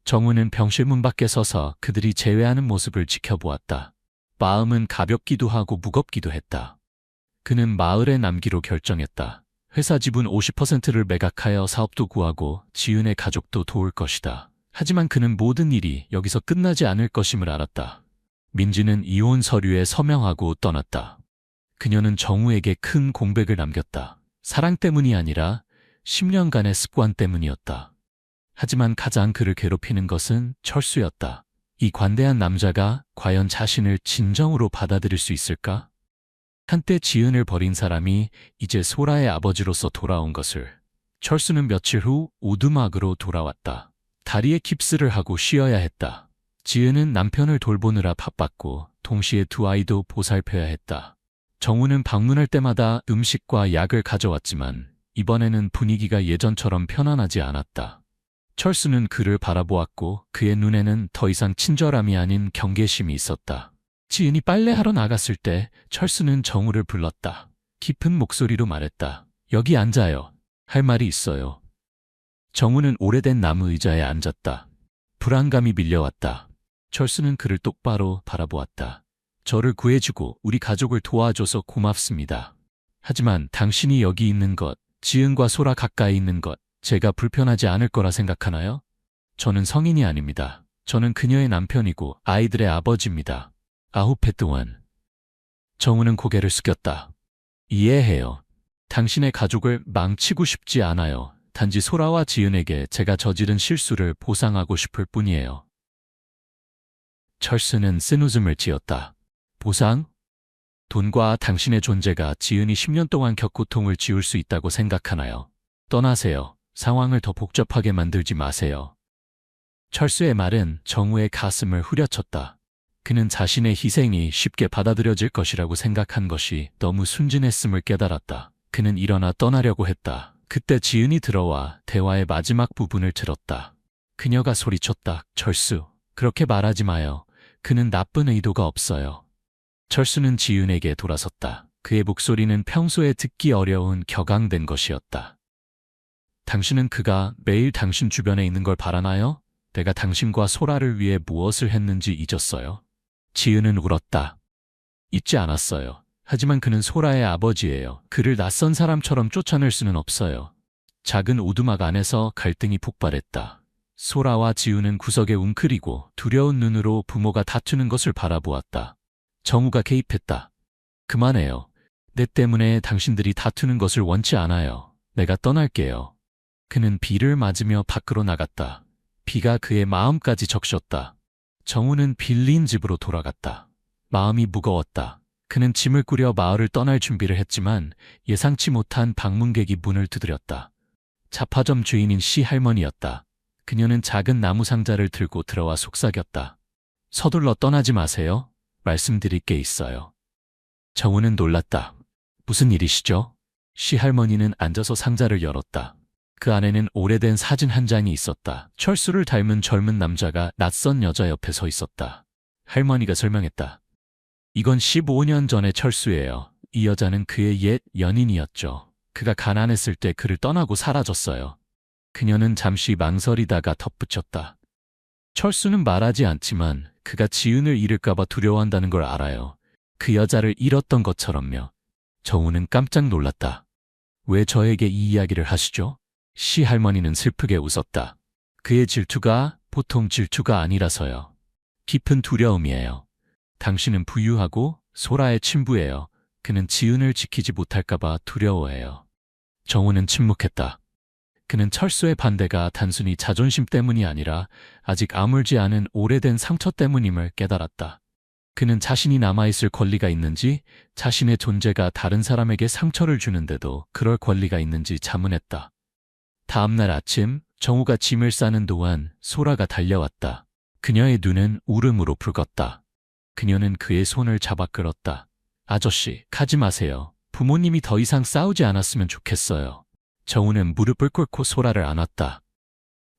정우는 병실 문 밖에 서서 그들이 재회하는 모습을 지켜보았다. 마음은 가볍기도 하고 무겁기도 했다. 그는 마을에 남기로 결정했다. 회사 지분 50%를 매각하여 사업도 구하고 지은의 가족도 도울 것이다. 하지만 그는 모든 일이 여기서 끝나지 않을 것임을 알았다. 민지는 이혼 서류에 서명하고 떠났다. 그녀는 정우에게 큰 공백을 남겼다. 사랑 때문이 아니라 10년간의 습관 때문이었다. 하지만 가장 그를 괴롭히는 것은 철수였다. 이 관대한 남자가 과연 자신을 진정으로 받아들일 수 있을까? 한때 지은을 버린 사람이 이제 소라의 아버지로서 돌아온 것을. 철수는 며칠 후 오두막으로 돌아왔다. 다리에 깁스를 하고 쉬어야 했다. 지은은 남편을 돌보느라 바빴고 동시에 두 아이도 보살펴야 했다. 정우는 방문할 때마다 음식과 약을 가져왔지만 이번에는 분위기가 예전처럼 편안하지 않았다. 철수는 그를 바라보았고 그의 눈에는 더 이상 친절함이 아닌 경계심이 있었다. 지은이 빨래하러 나갔을 때 철수는 정우를 불렀다. 깊은 목소리로 말했다. 여기 앉아요. 할 말이 있어요. 정우는 오래된 나무 의자에 앉았다. 불안감이 밀려왔다. 철수는 그를 똑바로 바라보았다. 저를 구해주고 우리 가족을 도와줘서 고맙습니다. 하지만 당신이 여기 있는 것, 지은과 소라 가까이 있는 것, 제가 불편하지 않을 거라 생각하나요? 저는 성인이 아닙니다. 저는 그녀의 남편이고 아이들의 아버지입니다. 9해 동안. 정우는 고개를 숙였다. 이해해요. 당신의 가족을 망치고 싶지 않아요. 단지 소라와 지은에게 제가 저지른 실수를 보상하고 싶을 뿐이에요. 철수는 쓴웃음을 지었다. 보상? 돈과 당신의 존재가 지은이 10년 동안 겪은 고통을 지울 수 있다고 생각하나요? 떠나세요. 상황을 더 복잡하게 만들지 마세요. 철수의 말은 정우의 가슴을 후려쳤다. 그는 자신의 희생이 쉽게 받아들여질 것이라고 생각한 것이 너무 순진했음을 깨달았다. 그는 일어나 떠나려고 했다. 그때 지은이 들어와 대화의 마지막 부분을 들었다. 그녀가 소리쳤다. 철수, 그렇게 말하지 마요. 그는 나쁜 의도가 없어요. 철수는 지은에게 돌아섰다. 그의 목소리는 평소에 듣기 어려운 격앙된 것이었다. 당신은 그가 매일 당신 주변에 있는 걸 바라나요? 내가 당신과 소라를 위해 무엇을 했는지 잊었어요? 지은은 울었다. 잊지 않았어요. 하지만 그는 소라의 아버지예요. 그를 낯선 사람처럼 쫓아낼 수는 없어요. 작은 오두막 안에서 갈등이 폭발했다. 소라와 지은은 구석에 웅크리고 두려운 눈으로 부모가 다투는 것을 바라보았다. 정우가 개입했다. 그만해요. 내 때문에 당신들이 다투는 것을 원치 않아요. 내가 떠날게요. 그는 비를 맞으며 밖으로 나갔다. 비가 그의 마음까지 적셨다. 정우는 빌린 집으로 돌아갔다. 마음이 무거웠다. 그는 짐을 꾸려 마을을 떠날 준비를 했지만 예상치 못한 방문객이 문을 두드렸다. 잡화점 주인인 시할머니였다. 그녀는 작은 나무 상자를 들고 들어와 속삭였다. 서둘러 떠나지 마세요. 말씀드릴 게 있어요. 정우는 놀랐다. 무슨 일이시죠? 시할머니는 앉아서 상자를 열었다. 그 안에는 오래된 사진 한 장이 있었다. 철수를 닮은 젊은 남자가 낯선 여자 옆에 서 있었다. 할머니가 설명했다. 이건 15년 전의 철수예요. 이 여자는 그의 옛 연인이었죠. 그가 가난했을 때 그를 떠나고 사라졌어요. 그녀는 잠시 망설이다가 덧붙였다. 철수는 말하지 않지만 그가 지은을 잃을까봐 두려워한다는 걸 알아요. 그 여자를 잃었던 것처럼요. 정우는 깜짝 놀랐다. 왜 저에게 이 이야기를 하시죠? 시할머니는 슬프게 웃었다. 그의 질투가 보통 질투가 아니라서요. 깊은 두려움이에요. 당신은 부유하고 소라의 친부예요. 그는 지은을 지키지 못할까봐 두려워해요. 정우는 침묵했다. 그는 철수의 반대가 단순히 자존심 때문이 아니라 아직 아물지 않은 오래된 상처 때문임을 깨달았다. 그는 자신이 남아있을 권리가 있는지, 자신의 존재가 다른 사람에게 상처를 주는데도 그럴 권리가 있는지 자문했다. 다음 날 아침, 정우가 짐을 싸는 동안 소라가 달려왔다. 그녀의 눈은 울음으로 붉었다. 그녀는 그의 손을 잡아 끌었다. 아저씨, 가지 마세요. 부모님이 더 이상 싸우지 않았으면 좋겠어요. 정우는 무릎을 꿇고 소라를 안았다.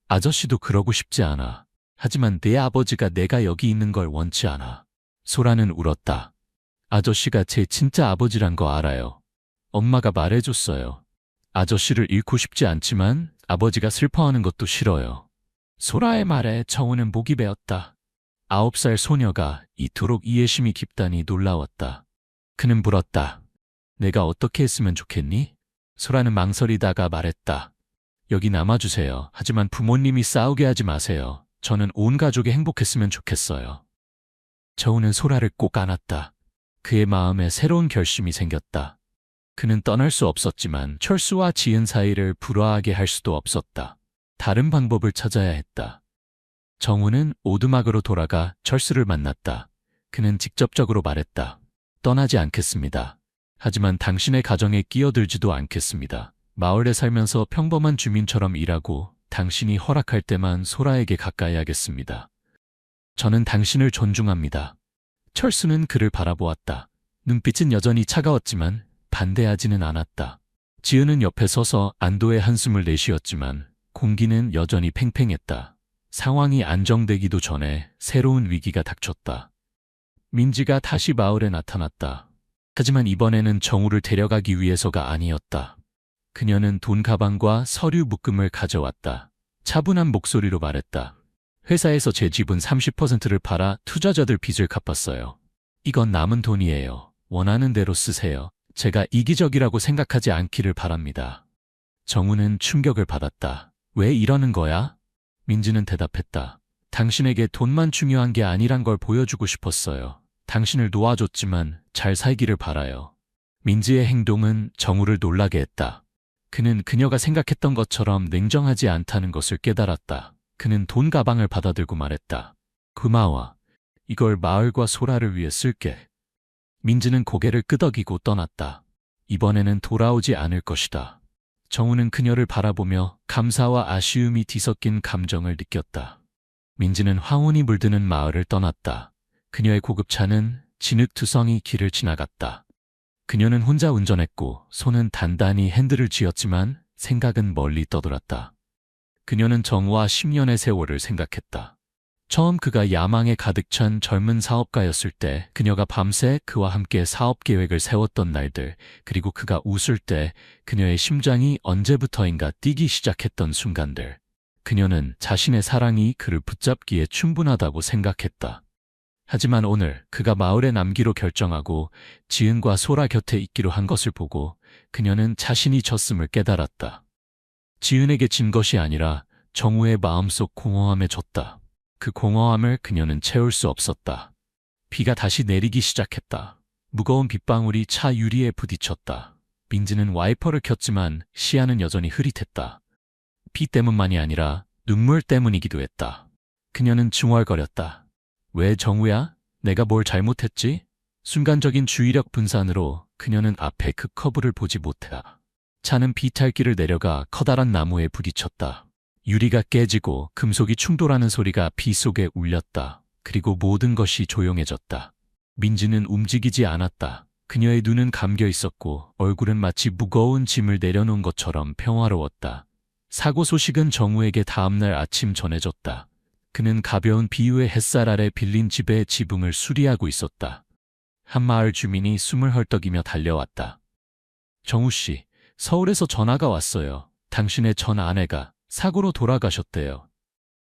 아저씨도 그러고 싶지 않아. 하지만 내 아버지가 내가 여기 있는 걸 원치 않아. 소라는 울었다. 아저씨가 제 진짜 아버지란 거 알아요. 엄마가 말해줬어요. 아저씨를 잃고 싶지 않지만 아버지가 슬퍼하는 것도 싫어요. 소라의 말에 정우는 목이 베었다. 9살 소녀가 이토록 이해심이 깊다니 놀라웠다. 그는 물었다. 내가 어떻게 했으면 좋겠니? 소라는 망설이다가 말했다. 여기 남아주세요. 하지만 부모님이 싸우게 하지 마세요. 저는 온 가족이 행복했으면 좋겠어요. 정우는 소라를 꼭 안았다. 그의 마음에 새로운 결심이 생겼다. 그는 떠날 수 없었지만 철수와 지은 사이를 불화하게 할 수도 없었다. 다른 방법을 찾아야 했다. 정우는 오두막으로 돌아가 철수를 만났다. 그는 직접적으로 말했다. 떠나지 않겠습니다. 하지만 당신의 가정에 끼어들지도 않겠습니다. 마을에 살면서 평범한 주민처럼 일하고 당신이 허락할 때만 소라에게 가까이 하겠습니다. 저는 당신을 존중합니다. 철수는 그를 바라보았다. 눈빛은 여전히 차가웠지만 반대하지는 않았다. 지은은 옆에 서서 안도의 한숨을 내쉬었지만 공기는 여전히 팽팽했다. 상황이 안정되기도 전에 새로운 위기가 닥쳤다. 민지가 다시 마을에 나타났다. 하지만 이번에는 정우를 데려가기 위해서가 아니었다. 그녀는 돈 가방과 서류 묶음을 가져왔다. 차분한 목소리로 말했다. 회사에서 제 지분 30%를 팔아 투자자들 빚을 갚았어요. 이건 남은 돈이에요. 원하는 대로 쓰세요. 제가 이기적이라고 생각하지 않기를 바랍니다. 정우는 충격을 받았다. 왜 이러는 거야? 민지는 대답했다. 당신에게 돈만 중요한 게 아니란 걸 보여주고 싶었어요. 당신을 놓아줬지만 잘 살기를 바라요. 민지의 행동은 정우를 놀라게 했다. 그는 그녀가 생각했던 것처럼 냉정하지 않다는 것을 깨달았다. 그는 돈 가방을 받아들고 말했다. 고마워. 이걸 마을과 소라를 위해 쓸게. 민지는 고개를 끄덕이고 떠났다. 이번에는 돌아오지 않을 것이다. 정우는 그녀를 바라보며 감사와 아쉬움이 뒤섞인 감정을 느꼈다. 민지는 황혼이 물드는 마을을 떠났다. 그녀의 고급차는 진흙투성이 길을 지나갔다. 그녀는 혼자 운전했고 손은 단단히 핸들을 쥐었지만 생각은 멀리 떠돌았다. 그녀는 정우와 10년의 세월을 생각했다. 처음 그가 야망에 가득 찬 젊은 사업가였을 때 그녀가 밤새 그와 함께 사업 계획을 세웠던 날들, 그리고 그가 웃을 때 그녀의 심장이 언제부터인가 뛰기 시작했던 순간들. 그녀는 자신의 사랑이 그를 붙잡기에 충분하다고 생각했다. 하지만 오늘 그가 마을에 남기로 결정하고 지은과 소라 곁에 있기로 한 것을 보고 그녀는 자신이 졌음을 깨달았다. 지은에게 진 것이 아니라 정우의 마음속 공허함에 졌다. 그 공허함을 그녀는 채울 수 없었다. 비가 다시 내리기 시작했다. 무거운 빗방울이 차 유리에 부딪혔다. 민지는 와이퍼를 켰지만 시야는 여전히 흐릿했다. 비 때문만이 아니라 눈물 때문이기도 했다. 그녀는 중얼거렸다. 왜 정우야? 내가 뭘 잘못했지? 순간적인 주의력 분산으로 그녀는 앞에 그 커브를 보지 못했다. 차는 비탈길을 내려가 커다란 나무에 부딪혔다. 유리가 깨지고 금속이 충돌하는 소리가 비 속에 울렸다. 그리고 모든 것이 조용해졌다. 민지는 움직이지 않았다. 그녀의 눈은 감겨 있었고 얼굴은 마치 무거운 짐을 내려놓은 것처럼 평화로웠다. 사고 소식은 정우에게 다음날 아침 전해졌다. 그는 가벼운 비유의 햇살 아래 빌린 집의 지붕을 수리하고 있었다. 한 마을 주민이 숨을 헐떡이며 달려왔다. 정우 씨, 서울에서 전화가 왔어요. 당신의 전 아내가 사고로 돌아가셨대요.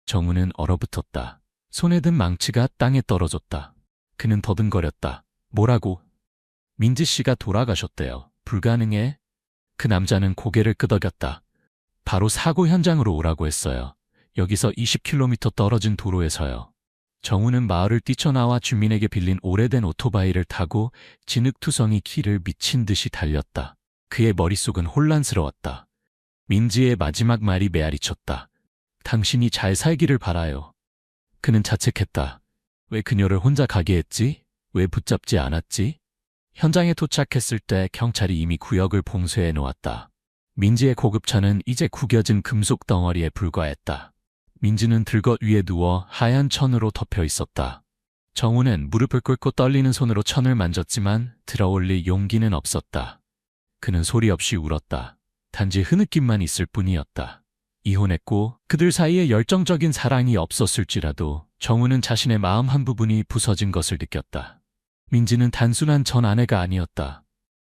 정우는 얼어붙었다. 손에 든 망치가 땅에 떨어졌다. 그는 더듬거렸다. 뭐라고? 민지 씨가 돌아가셨대요. 불가능해? 그 남자는 고개를 끄덕였다. 바로 사고 현장으로 오라고 했어요. 여기서 20km 떨어진 도로에서요. 정우는 마을을 뛰쳐나와 주민에게 빌린 오래된 오토바이를 타고 진흙투성이 길을 미친 듯이 달렸다. 그의 머릿속은 혼란스러웠다. 민지의 마지막 말이 메아리쳤다. 당신이 잘 살기를 바라요. 그는 자책했다. 왜 그녀를 혼자 가게 했지? 왜 붙잡지 않았지? 현장에 도착했을 때 경찰이 이미 구역을 봉쇄해 놓았다. 민지의 고급차는 이제 구겨진 금속 덩어리에 불과했다. 민지는 들것 위에 누워 하얀 천으로 덮여 있었다. 정우는 무릎을 꿇고 떨리는 손으로 천을 만졌지만 들어올릴 용기는 없었다. 그는 소리 없이 울었다. 단지 흐느낌만 있을 뿐이었다. 이혼했고 그들 사이에 열정적인 사랑이 없었을지라도 정우는 자신의 마음 한 부분이 부서진 것을 느꼈다. 민지는 단순한 전 아내가 아니었다.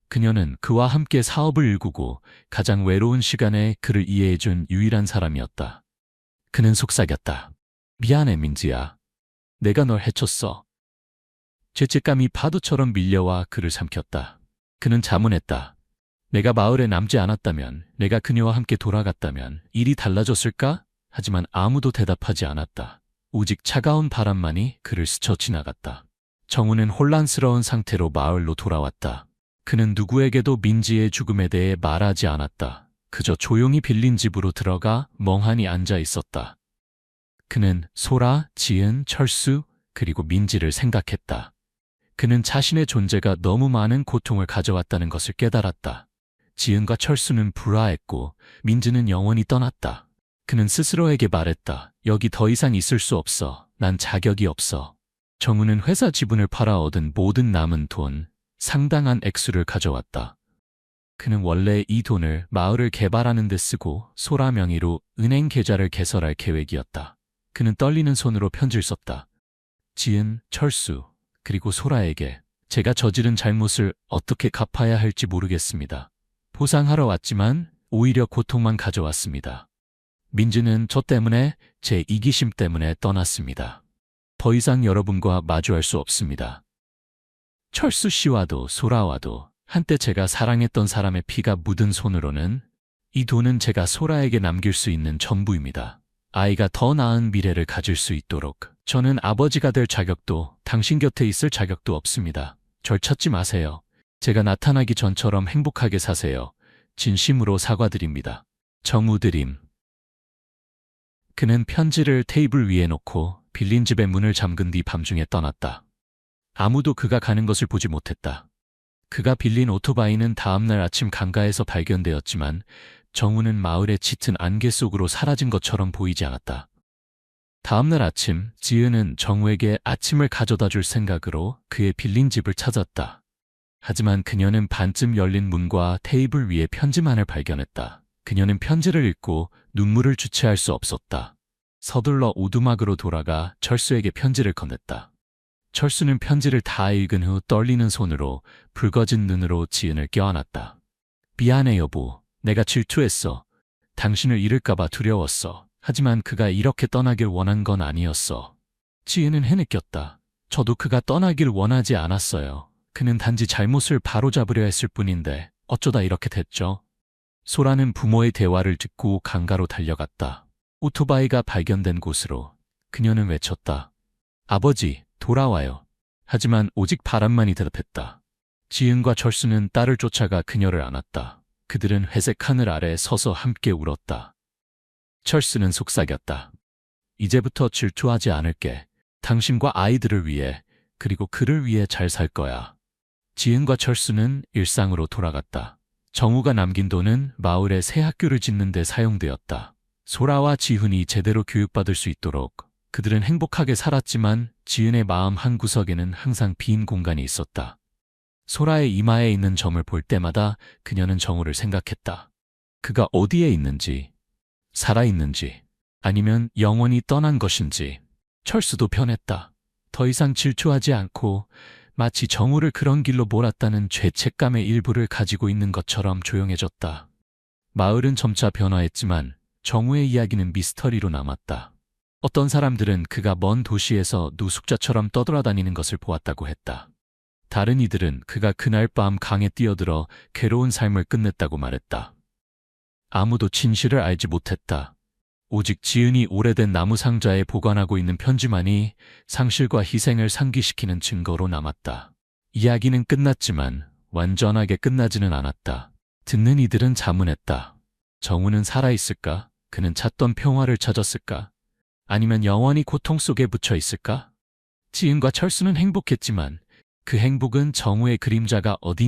그녀는 그와 함께 사업을 일구고 가장 외로운 시간에 그를 이해해준 유일한 사람이었다. 그는 속삭였다. 미안해 민지야. 내가 널 해쳤어. 죄책감이 파도처럼 밀려와 그를 삼켰다. 그는 자문했다. 내가 마을에 남지 않았다면, 내가 그녀와 함께 돌아갔다면 일이 달라졌을까? 하지만 아무도 대답하지 않았다. 오직 차가운 바람만이 그를 스쳐 지나갔다. 정우는 혼란스러운 상태로 마을로 돌아왔다. 그는 누구에게도 민지의 죽음에 대해 말하지 않았다. 그저 조용히 빌린 집으로 들어가 멍하니 앉아 있었다. 그는 소라, 지은, 철수, 그리고 민지를 생각했다. 그는 자신의 존재가 너무 많은 고통을 가져왔다는 것을 깨달았다. 지은과 철수는 불화했고 민지는 영원히 떠났다. 그는 스스로에게 말했다. 여기 더 이상 있을 수 없어. 난 자격이 없어. 정우는 회사 지분을 팔아 얻은 모든 남은 돈, 상당한 액수를 가져왔다. 그는 원래 이 돈을 마을을 개발하는 데 쓰고 소라 명의로 은행 계좌를 개설할 계획이었다. 그는 떨리는 손으로 편지를 썼다. 지은, 철수, 그리고 소라에게 제가 저지른 잘못을 어떻게 갚아야 할지 모르겠습니다. 보상하러 왔지만 오히려 고통만 가져왔습니다. 민지는 저 때문에, 제 이기심 때문에 떠났습니다. 더 이상 여러분과 마주할 수 없습니다. 철수 씨와도 소라와도 한때 제가 사랑했던 사람의 피가 묻은 손으로는 이 돈은 제가 소라에게 남길 수 있는 전부입니다. 아이가 더 나은 미래를 가질 수 있도록 저는 아버지가 될 자격도 당신 곁에 있을 자격도 없습니다. 절 찾지 마세요. 제가 나타나기 전처럼 행복하게 사세요. 진심으로 사과드립니다. 정우드림. 그는 편지를 테이블 위에 놓고 빌린 집의 문을 잠근 뒤 밤중에 떠났다. 아무도 그가 가는 것을 보지 못했다. 그가 빌린 오토바이는 다음날 아침 강가에서 발견되었지만 정우는 마을의 짙은 안개 속으로 사라진 것처럼 보이지 않았다. 다음날 아침 지은은 정우에게 아침을 가져다 줄 생각으로 그의 빌린 집을 찾았다. 하지만 그녀는 반쯤 열린 문과 테이블 위에 편지만을 발견했다. 그녀는 편지를 읽고 눈물을 주체할 수 없었다. 서둘러 오두막으로 돌아가 철수에게 편지를 건넸다. 철수는 편지를 다 읽은 후 떨리는 손으로 붉어진 눈으로 지은을 껴안았다. 미안해 여보, 내가 질투했어. 당신을 잃을까봐 두려웠어. 하지만 그가 이렇게 떠나길 원한 건 아니었어. 지은은 해느꼈다. 저도 그가 떠나길 원하지 않았어요. 그는 단지 잘못을 바로잡으려 했을 뿐인데 어쩌다 이렇게 됐죠? 소라는 부모의 대화를 듣고 강가로 달려갔다. 오토바이가 발견된 곳으로 그녀는 외쳤다. 아버지, 돌아와요. 하지만 오직 바람만이 대답했다. 지은과 철수는 딸을 쫓아가 그녀를 안았다. 그들은 회색 하늘 아래 서서 함께 울었다. 철수는 속삭였다. 이제부터 질투하지 않을게. 당신과 아이들을 위해, 그리고 그를 위해 잘 살 거야. 지은과 철수는 일상으로 돌아갔다. 정우가 남긴 돈은 마을에 새 학교를 짓는 데 사용되었다. 소라와 지훈이 제대로 교육받을 수 있도록 그들은 행복하게 살았지만 지은의 마음 한구석에는 항상 빈 공간이 있었다. 소라의 이마에 있는 점을 볼 때마다 그녀는 정우를 생각했다. 그가 어디에 있는지, 살아있는지, 아니면 영원히 떠난 것인지. 철수도 변했다. 더 이상 질투하지 않고 마치 정우를 그런 길로 몰았다는 죄책감의 일부를 가지고 있는 것처럼 조용해졌다. 마을은 점차 변화했지만 정우의 이야기는 미스터리로 남았다. 어떤 사람들은 그가 먼 도시에서 노숙자처럼 떠돌아다니는 것을 보았다고 했다. 다른 이들은 그가 그날 밤 강에 뛰어들어 괴로운 삶을 끝냈다고 말했다. 아무도 진실을 알지 못했다. 오직 지은이 오래된 나무 상자에 보관하고 있는 편지만이 상실과 희생을 상기시키는 증거로 남았다. 이야기는 끝났지만 완전하게 끝나지는 않았다. 듣는 이들은 자문했다. 정우는 살아있을까? 그는 찾던 평화를 찾았을까? 아니면 영원히 고통 속에 묻혀 있을까? 지은과 철수는 행복했지만 그 행복은 정우의 그림자가 어딘